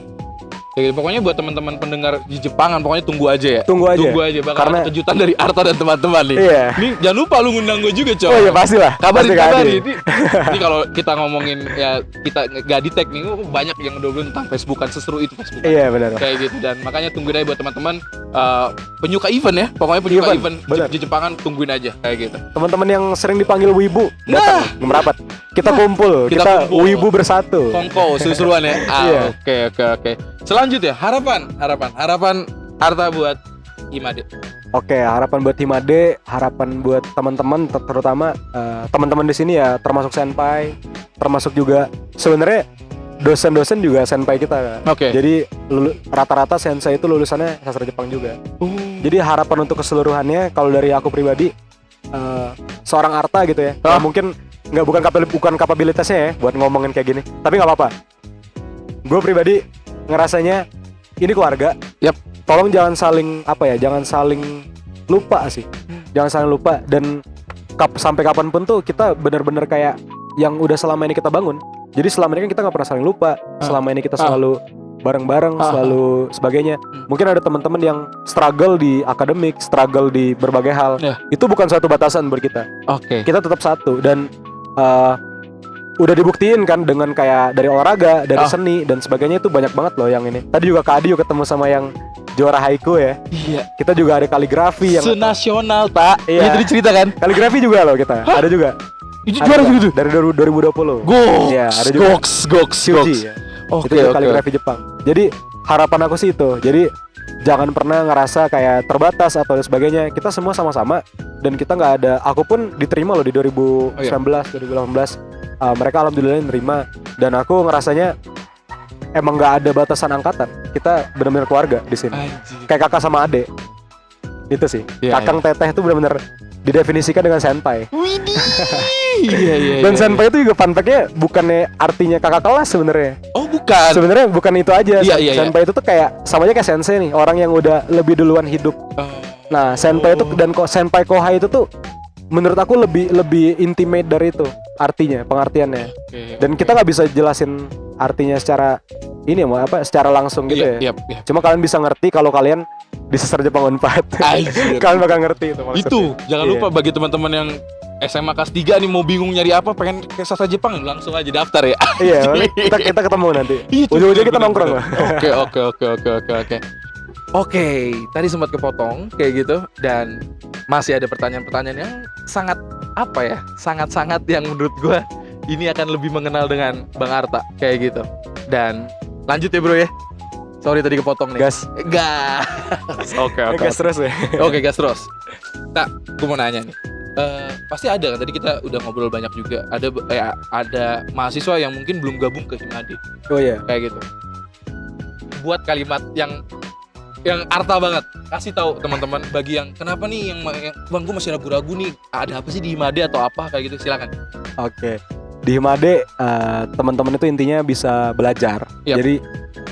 Ya, pokoknya buat teman-teman pendengar di Jepangan, pokoknya tunggu aja ya. Tunggu aja. Bakal Karena ada kejutan dari Arta dan teman-teman nih. Iya. Ini jangan lupa lu ngundang gue juga, coy. Oh iya, pastilah. Kabarin. Ini kalau kita ngomongin ya, kita nggak di tag nih, banyak yang udah bilang tentang Facebookan, seseru itu Facebookan. Iya, benar. Kayak gitu, dan makanya tungguin aja buat teman-teman penyuka event ya. Pokoknya penyuka event di Jepangan, tungguin aja kayak gitu. Teman-teman yang sering dipanggil wibu datang merapat. Kita kumpul, kita wibu bersatu. Kongko seru-seruan ya. Iya. Oke. Selanjutnya harapan Arta buat Himade. Oke, harapan buat Himade, harapan buat teman-teman, terutama teman-teman di sini ya, termasuk senpai, termasuk juga sebenarnya dosen-dosen juga senpai kita. Oke. Jadi rata-rata sensei itu lulusannya sastra Jepang juga. Jadi harapan untuk keseluruhannya, kalau dari aku pribadi, seorang Arta gitu ya, mungkin bukan kapabilitasnya ya buat ngomongin kayak gini, tapi nggak apa-apa. Gue pribadi ngerasanya ini keluarga. Tolong jangan saling lupa sih. Jangan saling lupa, dan sampai kapanpun tuh kita benar-benar kayak yang udah selama ini kita bangun. Jadi selama ini kan kita nggak pernah saling lupa. Selama ini kita selalu bareng-bareng, selalu sebagainya. Mungkin ada teman-teman yang struggle di akademik, struggle di berbagai hal. Itu bukan suatu batasan buat kita. Oke. Kita tetap satu, dan udah dibuktiin kan dengan kayak dari olahraga, dari seni dan sebagainya, itu banyak banget loh yang ini. Tadi juga Kak Adi juga ketemu sama yang juara haiku ya. Iya. Kita juga ada kaligrafi yang senasional, tak? Iya. Itu diceritakan. Kaligrafi juga loh kita. Ada juga. Itu juara gitu. Dari 2020. Iya, ada juga. Goks. Ya. Itu kaligrafi Jepang. Jadi harapan aku sih itu. Jadi jangan pernah ngerasa kayak terbatas atau sebagainya. Kita semua sama-sama, dan kita nggak ada. Aku pun diterima loh di 2019, 2018. Mereka alhamdulillah nerima, dan aku ngerasanya emang nggak ada batasan angkatan. Kita benar-benar keluarga di sini. Kayak kakak sama adik. Itu sih. Kakang teteh itu benar-benar didefinisikan dengan senpai. Iya. Dan senpai itu juga fun fact-nya bukannya artinya kakak kelas sebenarnya. Oh, bukan. Sebenarnya bukan itu aja. Iya. Senpai itu tuh kayak samanya kayak sensei nih, orang yang udah lebih duluan hidup. Nah, senpai itu dan senpai kohai itu tuh menurut aku lebih intimate dari itu artinya, pengertiannya. Dan kita nggak bisa jelasin artinya secara secara langsung gitu ya. Cuma kalian bisa ngerti kalau kalian di sastra Jepang Unpad. Kalian bakal ngerti itu maksudnya. Itu jangan lupa bagi teman-teman yang SMA kelas 3 nih mau bingung nyari apa, pengen ke sastra Jepang, langsung aja daftar ya. Iya, kita ketemu nanti. Ujung-ujungnya kita nongkrong lah. Oke, tadi sempat kepotong kayak gitu, dan masih ada pertanyaan-pertanyaan yang sangat sangat yang menurut gue ini akan lebih mengenal dengan Bang Arta kayak gitu. Dan lanjut ya bro ya. Sorry tadi kepotong nih. Gas. Oke. Gas terus ya. Oke, gas terus. Tak, gue mau nanya nih. Pasti ada kan, tadi kita udah ngobrol banyak juga. Ada mahasiswa yang mungkin belum gabung ke Himade. Oh iya. Kayak gitu. Buat kalimat yang Arta banget, kasih tahu teman-teman bagi yang kenapa nih yang Bang, gue masih ragu-ragu nih, ada apa sih di Himade atau apa kayak gitu, silakan. Oke. Di Himade teman-teman itu intinya bisa belajar. Jadi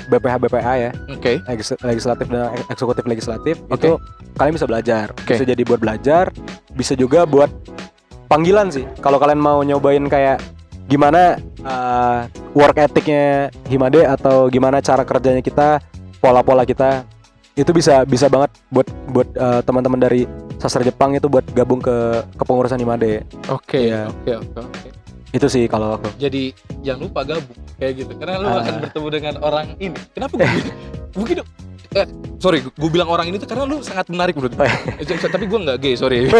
BPH BPA ya, Oke. legislatif dan eksekutif legislatif, Oke. itu kalian bisa belajar. Oke. Bisa jadi buat belajar, bisa juga buat panggilan sih. Kalau kalian mau nyobain kayak gimana work ethicnya Himade atau gimana cara kerjanya kita, pola-pola kita, itu bisa banget buat teman-teman dari sastra Jepang itu buat gabung ke kepengurusan Himade. Oke. Iya. Oke. Itu sih kalau aku. Jadi jangan lupa gabung kayak gitu karena lu akan bertemu dengan orang ini. Kenapa gue mungkin sorry, gue bilang orang ini tuh karena lu sangat menarik menurut gue. Tapi gue nggak gay, sorry.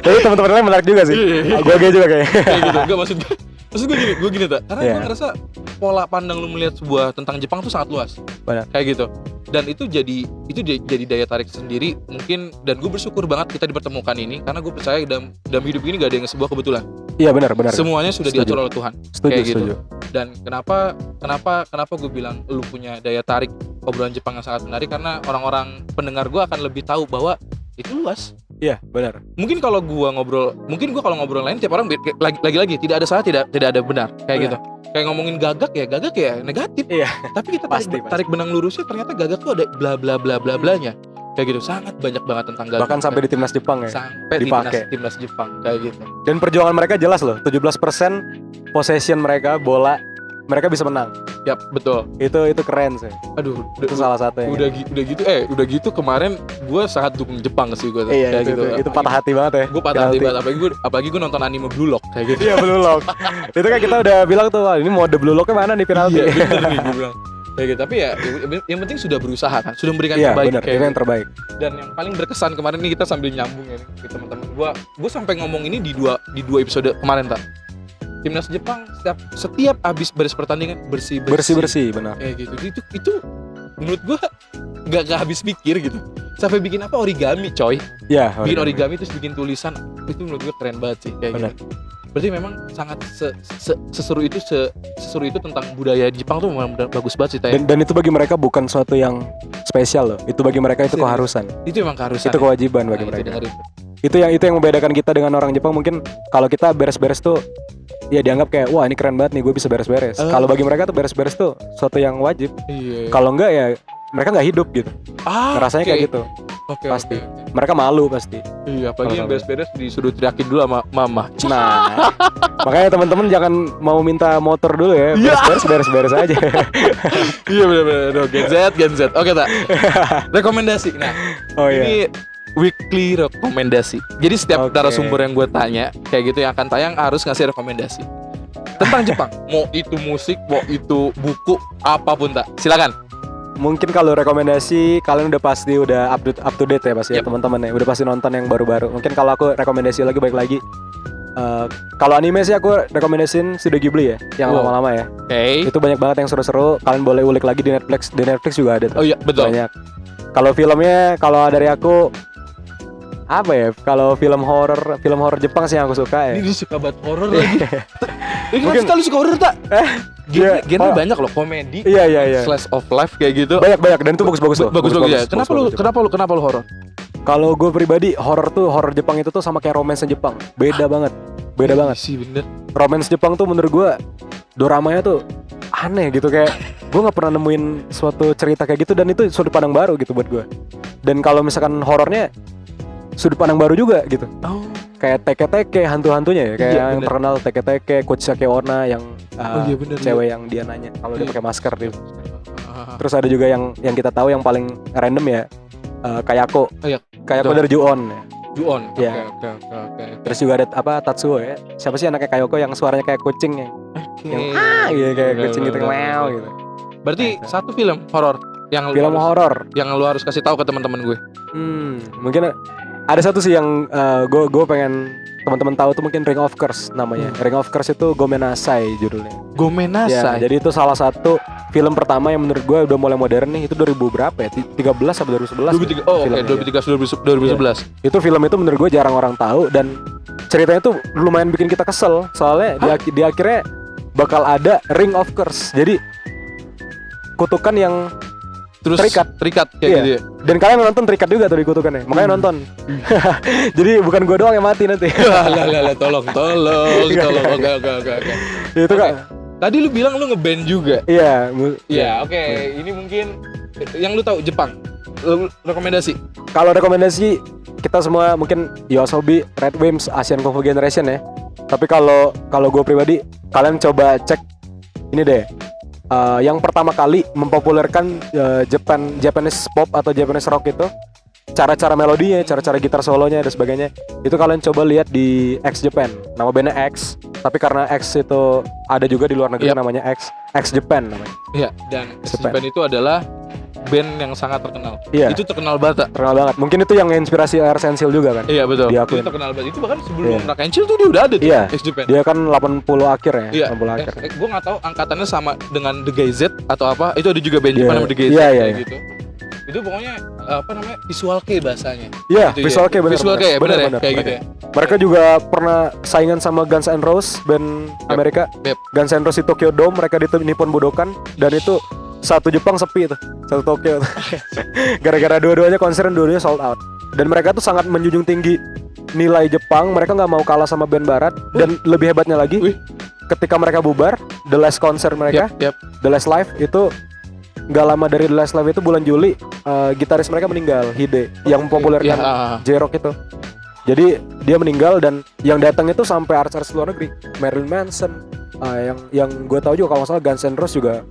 Tapi teman-teman lain menarik juga sih. Gue gay juga kayaknya. Kayak gitu. Enggak maksud gue gini tak. Karena gue ngerasa pola pandang lu melihat sebuah tentang Jepang tuh sangat luas. Benar. Kayak gitu. Dan itu jadi daya tarik sendiri mungkin, dan gue bersyukur banget kita dipertemukan ini karena gue percaya dalam hidup ini gak ada yang sebuah kebetulan. Iya benar. Semuanya sudah Setuju. diatur oleh Tuhan. Setuju. Kayak gitu. Dan kenapa gue bilang lu punya daya tarik obrolan Jepang yang sangat menarik, karena orang-orang pendengar gue akan lebih tahu bahwa itu luas. Iya benar. Mungkin kalau gua kalau ngobrol lain tiap orang lagi-lagi tidak ada salah, tidak ada benar kayak gitu. Kayak ngomongin gagak ya negatif. Iya. Tapi kita Pasti. tarik benang lurusnya, ternyata gagak tuh ada bla bla bla bla blanya. Kayak gitu, sangat banyak banget tentang gagak. Bahkan sampai di timnas Jepang ya. Sampai dipakai. di timnas Jepang kayak gitu. Dan perjuangan mereka jelas loh. 17% possession mereka bola mereka bisa menang. Yap, betul. Itu keren sih. Aduh, Itu salah satu yang udah gitu kemarin gue sangat dukung Jepang sih gue. Iya, itu patah hati banget ya. Gue patah hati banget, apalagi gue nonton anime Blue Lock kayak gitu. Iya, Blue Lock. Itu kan kita udah bilang tuh, wah, ini mode Blue Locknya mana nih penalti. Iya, bener nih gue bilang. Kayak gitu, tapi ya yang penting sudah berusaha kan, sudah memberikan Iya, terbaik. benar, itu yang terbaik. Dan yang paling berkesan kemarin nih, kita sambil nyambung ya nih, ke teman-teman gue sampai ngomong ini di dua episode kemarin tak. Timnas Jepang setiap habis beres pertandingan bersih, benar. Kayak gitu. Itu menurut gue nggak habis pikir gitu. Sampai bikin origami, coy. Iya. Bikin origami terus bikin tulisan, itu menurut gue keren banget sih kayak gitu. Berarti memang sangat seseru itu tentang budaya Jepang tuh memang bagus banget sih Tay. Dan itu bagi mereka bukan suatu yang spesial loh. Itu bagi mereka itu keharusan. Itu memang keharusan. Itu kewajiban bagi mereka. Itu yang membedakan kita dengan orang Jepang. Mungkin kalau kita beres-beres tuh ya dianggap kayak wah ini keren banget nih, gue bisa beres-beres. Kalau bagi mereka tuh beres-beres tuh suatu yang wajib. Iya. Kalau enggak ya mereka nggak hidup gitu. Rasanya kayak gitu. Pasti. Mereka malu pasti. Iya, apalagi yang beres-beres disuruh teriakin dulu sama mama. Nah, makanya teman-teman jangan mau minta motor dulu ya. Beres-beres aja. Iya benar. Gen Z. Oke tak. Rekomendasi. Nah, ini weekly rekomendasi. Jadi setiap narasumber yang gue tanya kayak gitu yang akan tayang harus ngasih rekomendasi tentang Jepang. Mau itu musik, mau itu buku, apapun tak. Silakan. Mungkin kalau rekomendasi kalian up to date ya pasti ya teman-teman ya. Udah pasti nonton yang baru-baru. Mungkin kalau aku rekomendasi balik lagi. Kalau anime sih aku rekomendasiin Studio Ghibli ya, yang lama-lama ya. Itu banyak banget yang seru-seru. Kalian boleh ulik lagi di Netflix. Di Netflix juga ada. Oh iya, betul. Banyak. Kalau filmnya, kalau dari aku apa ya? Kalau film horor Jepang sih yang aku suka ya. Ini dia suka banget horor lagi. Mungkin lu suka horor tak? Genre banyak loh, komedi, iya. slice of life kayak gitu. Banyak dan itu bagus-bagus loh. Bagus ya. Kenapa lu horor? Kalau gue pribadi horor Jepang itu tuh sama kayak romance Jepang. Beda banget. Sih bener. Romance Jepang tuh menurut gue doramanya tuh aneh gitu, kayak gue nggak pernah nemuin suatu cerita kayak gitu, dan itu sudut pandang baru gitu buat gue. Dan kalau misalkan horornya sudut pandang baru juga gitu. Kayak teke-teke hantu-hantunya ya, kayak yang terkenal teke-teke, Kuchisake Onna yang cewek yang dia nanya kalau dia pakai masker gitu. Terus ada juga yang kita tahu yang paling random ya, Kayako. Kayako dari Ju-on. Ya. Oke. Terus juga ada Tatsuo ya. Siapa sih anaknya Kayako yang suaranya kayak kucing ya? Yang gitu, kayak kucing gitu, meow gitu. Berarti satu film horor yang lu harus kasih tahu ke teman-teman gue. Mungkin ada satu sih yang gue pengen teman-teman tahu tuh, mungkin Ring of Curse namanya. Ring of Curse itu Gomenasai judulnya. Gomenasai. Ya, jadi itu salah satu film pertama yang menurut gue udah mulai modern nih. Itu 2000 berapa ya? 13 atau 2011? 2011. Itu film itu menurut gue jarang orang tahu, dan ceritanya tuh lumayan bikin kita kesel. Soalnya di akhirnya bakal ada Ring of Curse. Jadi kutukan yang terus terikat kayak gitu ya. Dan kalian nonton terikat juga tuh di kutukannya. Makanya nonton. Jadi bukan gue doang yang mati nanti. Tolong. Oke. Itu kan Tadi lu bilang lu ngeband juga. Iya. Iya, oke. Ini mungkin yang lu tahu Jepang. Lu rekomendasi. Kalau rekomendasi kita semua mungkin YOASOBI, Red Wimps, Asian Kung Fu Generation ya. Tapi kalau gue pribadi, kalian coba cek ini deh. Yang pertama kali mempopulerkan Japanese pop atau Japanese rock itu, cara-cara melodinya, cara-cara gitar solonya dan sebagainya, itu kalian coba lihat di X Japan. Nama bandnya X, tapi karena X itu ada juga di luar negeri namanya X Japan namanya. Iya, dan X Japan itu adalah band yang sangat terkenal. Iya. Itu terkenal banget. Terkenal banget. Mungkin itu yang inspirasi Air Sensil juga kan? Iya betul. Diakuin. Itu terkenal banget. Itu bahkan sebelum Rock and Chill tuh dia udah ada tuh. Iya. X Japan. Dia kan 80 akhir ya. Iya. 80 akhir. Gue nggak tahu angkatannya sama dengan The Guy Z atau apa. Itu ada juga band Jepang namanya The Guy Z kayak gitu. Itu pokoknya apa namanya visual kei bahasanya. Iya, gitu visual kei benar. Visual kei benar ya kayak gitu ya. Mereka juga pernah saingan sama Guns N' Roses band Amerika. Yep. Guns N' Roses di Tokyo Dome, mereka di Nippon Budokan, dan itu satu Jepang sepi tuh, satu Tokyo tuh. Gara-gara dua-duanya konser, dua-duanya sold out. Dan mereka tuh sangat menjunjung tinggi nilai Jepang. Mereka nggak mau kalah sama band Barat. Dan lebih hebatnya lagi, ketika mereka bubar, the last konser mereka, the last live itu nggak lama dari the last live itu bulan Juli, gitaris mereka meninggal, Hide, yang mempopulerkan J-Rock itu. Jadi dia meninggal dan yang datang itu sampai artis-artis luar negeri, Marilyn Manson, yang gue tahu juga kalau nggak salah Guns N' Roses juga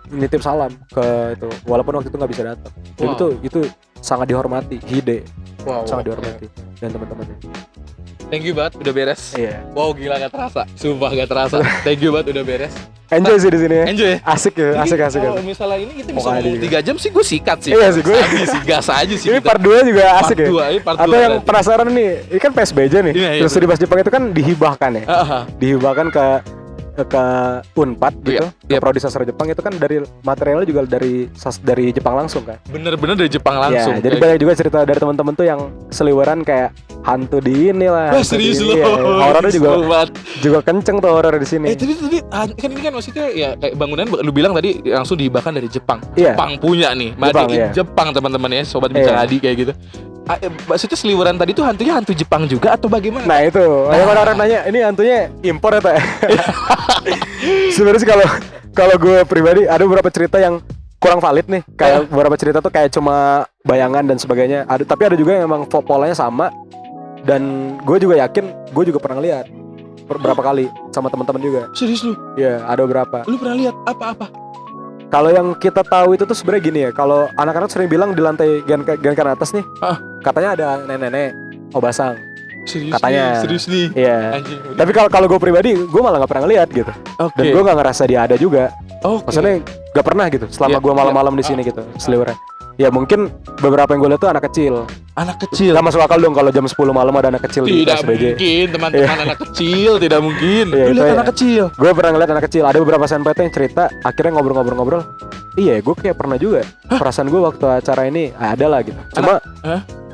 nitip salam ke itu, walaupun waktu itu nggak bisa datang. Jadi itu sangat dihormati, Hide, sangat dihormati dan teman-temannya. Thank you banget udah beres. Iya. Wow gila gak terasa, sumpah gak terasa. Thank you banget udah beres. Enjoy sih di sini ya. Enjoy. Asik ya, asik. Kalau misalnya ini kita bisa ngomong 3 jam sih gue sikat sih. Iya sih gue. Gas aja sih. Ini part 2 juga asik ya. Part 2. Atau yang penasaran nih, ini kan PSBJ nih. Terus di bahasa Jepang itu kan dihibahkan ya. Dihibahkan ke Unpad gitu, ke Prodi Sastra Jepang itu kan dari materialnya juga dari Jepang langsung kan. Bener-bener dari Jepang langsung. Ya, jadi banyak juga cerita dari teman-teman tuh yang seliweran kayak hantu di inilah. Wah serius loh. Horornya juga kenceng tuh horor di sini. Tadi kan ini kan maksudnya ya kayak bangunan lu bilang tadi langsung dihibahkan dari Jepang. Iya. Jepang punya nih, Jepang teman-teman ya, sobat bincang Adi kayak gitu. Maksudnya seliweran tadi tuh hantunya hantu Jepang juga atau bagaimana? Nah itu, orang nanya ini hantunya impor atau? Sebenarnya sih kalau gue pribadi ada beberapa cerita yang kurang valid nih. Kayak beberapa cerita tuh kayak cuma bayangan dan sebagainya. Tapi ada juga yang memang polanya sama. Dan gue juga yakin, gue juga pernah lihat beberapa kali sama teman-teman juga. Serius lu? Iya, ada beberapa. Lu pernah lihat apa-apa? Kalau yang kita tahu itu tuh sebenarnya gini ya. Kalau anak-anak sering bilang di lantai gen atas nih, katanya ada nenek-nenek obasang. Serius katanya. Serius nih. Iya. Anjing. Tapi kalau gue pribadi, gue malah nggak pernah ngeliat gitu. Dan gue nggak ngerasa dia ada juga. Maksudnya nggak pernah gitu. Selama gue malam-malam di sini gitu, seliweran. Ya mungkin beberapa yang gue lihat tuh anak kecil. Anak kecil. Gak masuk akal dong kalau jam 10 malam ada anak kecil di PSBJ. Tidak mungkin teman-teman anak kecil, tidak mungkin. Lu lihat anak kecil. Gue pernah ngeliat anak kecil. Ada beberapa SNPT yang cerita, akhirnya ngobrol-ngobrol. Iya, gue kayak pernah juga. Perasaan gue waktu acara ini ada lah gitu.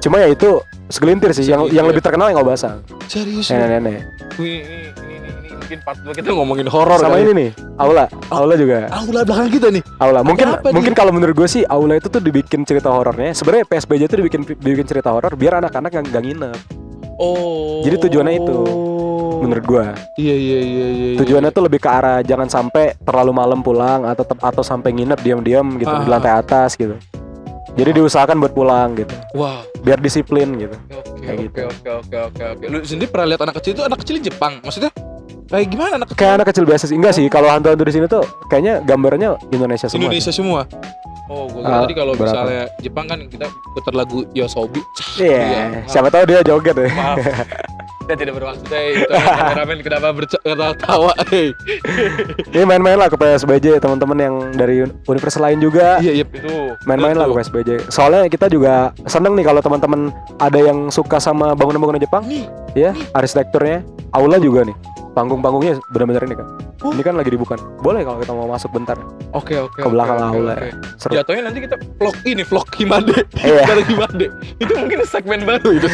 Cuma ya itu segelintir sih. Yang lebih terkenal yang obasang. Serius? Nenek-nenek. Ini mungkin part 2 kita ngomongin horor. Sama ini nih, aula juga. Aula belakang kita nih. Aula. Mungkin kalau menurut gue sih aula itu tuh dibikin cerita horornya. Sebenarnya PSBJ itu dibikin cerita horor biar anak-anak nggak nginep. Jadi tujuannya itu menurut gue. Iya. Tujuannya tuh lebih ke arah jangan sampai terlalu malam pulang atau sampai nginep diam-diam gitu di lantai atas gitu. Jadi diusahakan buat pulang gitu. Wah. Biar disiplin gitu. Oke. Lu sendiri pernah lihat anak kecil itu anak kecil Jepang? Maksudnya kayak gimana anak kecil? Kayak anak kecil biasa sih. Enggak sih, kalau hantu-hantu di sini tuh kayaknya gambarnya Indonesia semua. Indonesia semua. Oh, gue kira tadi kalau misalnya Jepang kan kita putar lagu YOASOBI. Iya, siapa tahu dia joget ya. Maaf. Kita tidak bermaksud itu kameramen kenapa bertawa. Ini main-main lah ke PSBJ teman-teman yang dari universitas lain juga. Iya, itu. Main-main lah ke PSBJ. Soalnya kita juga seneng nih kalau teman-teman ada yang suka sama bangunan-bangunan Jepang. Ya, arsitekturnya, aula juga nih. Panggung-panggungnya benar-benar ini kan. Ini kan lagi dibuka. Boleh kalau kita mau masuk bentar. Oke. Ke belakang aula. Seru. Jatuhnya nanti kita vlog Himade. Iya. Dari Himade. Itu mungkin segmen baru itu.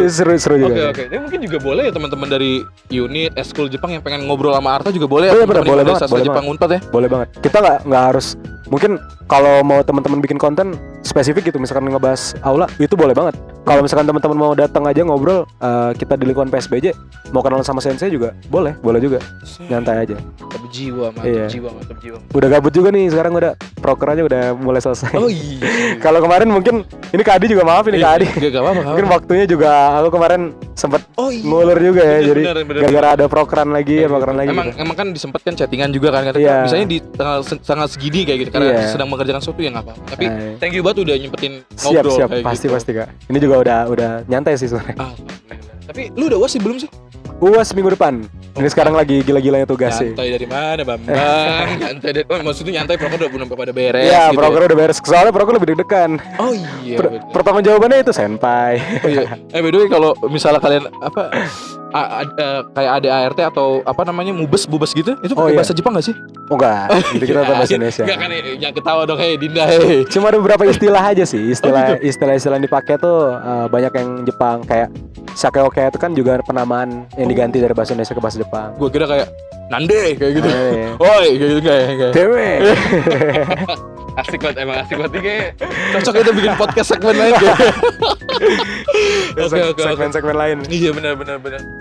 Seru juga. Oke. Ini mungkin juga boleh ya teman-teman dari unit Eskul Jepang yang pengen ngobrol sama Arta juga boleh ya. Boleh banget. Jepang Unpad ya. Boleh banget. Kita nggak harus. Mungkin kalau mau teman-teman bikin konten spesifik gitu, misalkan ngebahas aula, itu boleh banget. kalau misalkan teman-teman mau datang aja ngobrol, kita di lingkungan PSBJ mau kenalan sama sensei juga boleh juga, nyantai aja. Mantap jiwa, Iya. mantap jiwa. Udah gabut juga nih sekarang, udah proker aja udah mulai selesai. Oh iya. Kalau kemarin mungkin ini Kak Adi juga, maaf ini Kak Adi. Gak apa-apa. Mungkin waktunya juga aku kemarin sempet Oh iya. ngulur juga ya, Bener, jadi bener. gara-gara ada prokeran lagi gitu. Emang kan disempatkan chattingan juga kan kata Iya. misalnya di tanggal segini kayak gitu karena Iya. sedang mengerjakan sesuatu ya nggak apa-apa. Tapi Ay. thank you banget udah nyempetin Siap ngobrol siap kayak pasti gitu. pasti Kak. Ini juga udah nyantai sih sebenarnya. Alhamdulillah. Tapi lu udah UAS sih belum sih? UAS minggu depan. Ini sekarang lagi gila-gilanya tugas sih. Nyantai dari mana Bambang? Nyantai dari maksudnya nyantai proker udah belum pada beres Iya, gitu. proker udah beres. Soalnya proker lebih deg-degan. Oh iya. bener. Pertama jawabannya itu senpai. Oh iya. By the way kalau misalnya kalian apa kayak ada ART atau apa namanya mubes gitu itu Oh, pakai iya. bahasa Jepang gak sih? Oh enggak, jadi kita tetap bahasa Indonesia. Enggak kan ya ketawa dong Dinda hei. Cuma ada beberapa istilah aja sih, Oh, istilah yang dipakai tuh banyak yang Jepang, kayak sakeoke itu kan juga penamaan yang diganti dari bahasa Indonesia ke bahasa Jepang. Gue kira kayak nande kayak gitu. Eh, Oi kayak gitu kayak. Dewe. Asik banget emang asik banget nih kayak cocok kita bikin podcast segmen lain kayak. Oke. Segmen-segmen lain. Iya benar.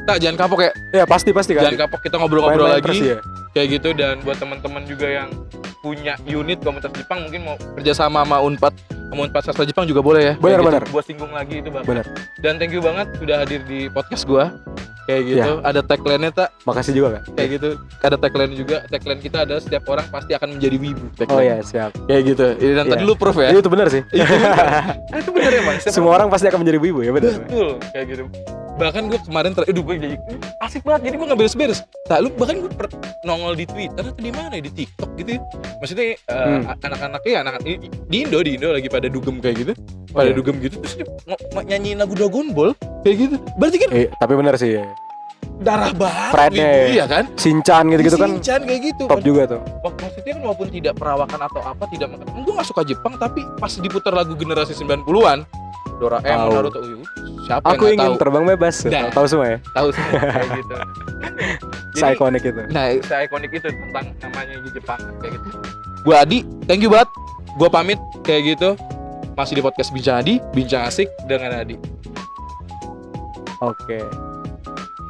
Tak jangan kapok ya. Ya pasti kan. Jangan kapok kita ngobrol-ngobrol Main-main lagi. terus ya. Kayak gitu dan buat teman-teman juga yang punya unit komunitas Jepang mungkin mau kerjasama sama Unpad Sastra Jepang juga boleh ya. Benar, Kayak benar. Gitu. Gua singgung lagi itu Bang. Benar. Dan thank you banget sudah hadir di podcast gua. Kayak gitu. Ada tagline-nya tak Makasih juga Kak. kayak gitu. Ada tagline juga. Tagline kita adalah setiap orang pasti akan menjadi wibu. Oh Tagline. iya, siap. Kayak gitu. Dan tadi Iya. lu proof ya. Itu benar sih. Itu benar ya Bang. Setiap Semua orang pasti akan menjadi wibu ya, benar. betul kayak gitu. Bahkan gue kemarin gue jadi asik banget jadi gue nggak beres-beres. Nah lu bahkan gue nongol di Twitter atau di mana ya, di TikTok gitu ya. Maksudnya anak-anaknya anak di Indo lagi pada dugem kayak gitu. Pada Iya. dugem gitu terus dia nyanyiin lagu Dragon Ball kayak gitu. Berarti kan Tapi benar sih ya. darah banget Pride-nya wibu, ya. iya kan? Shinchan gitu-gitu kan Shinchan kayak gitu. top juga tuh. Maksudnya kan walaupun tidak perawakan atau apa tidak makan. Gue gak suka Jepang tapi pas diputar lagu generasi 90-an Doraemon, Tahu. Naruto, siapa Aku yang ingin gak tahu? terbang bebas. Nah. Tahu semua ya. Tahu semua kayak gitu. Jadi, Ikonik itu. nah, ikonik itu tentang namanya di Jepang kayak gitu. Gua Adi, thank you banget. Gua pamit kayak gitu. Masih di podcast Bincang Adi, Bincang Asik dengan Adi. Oke.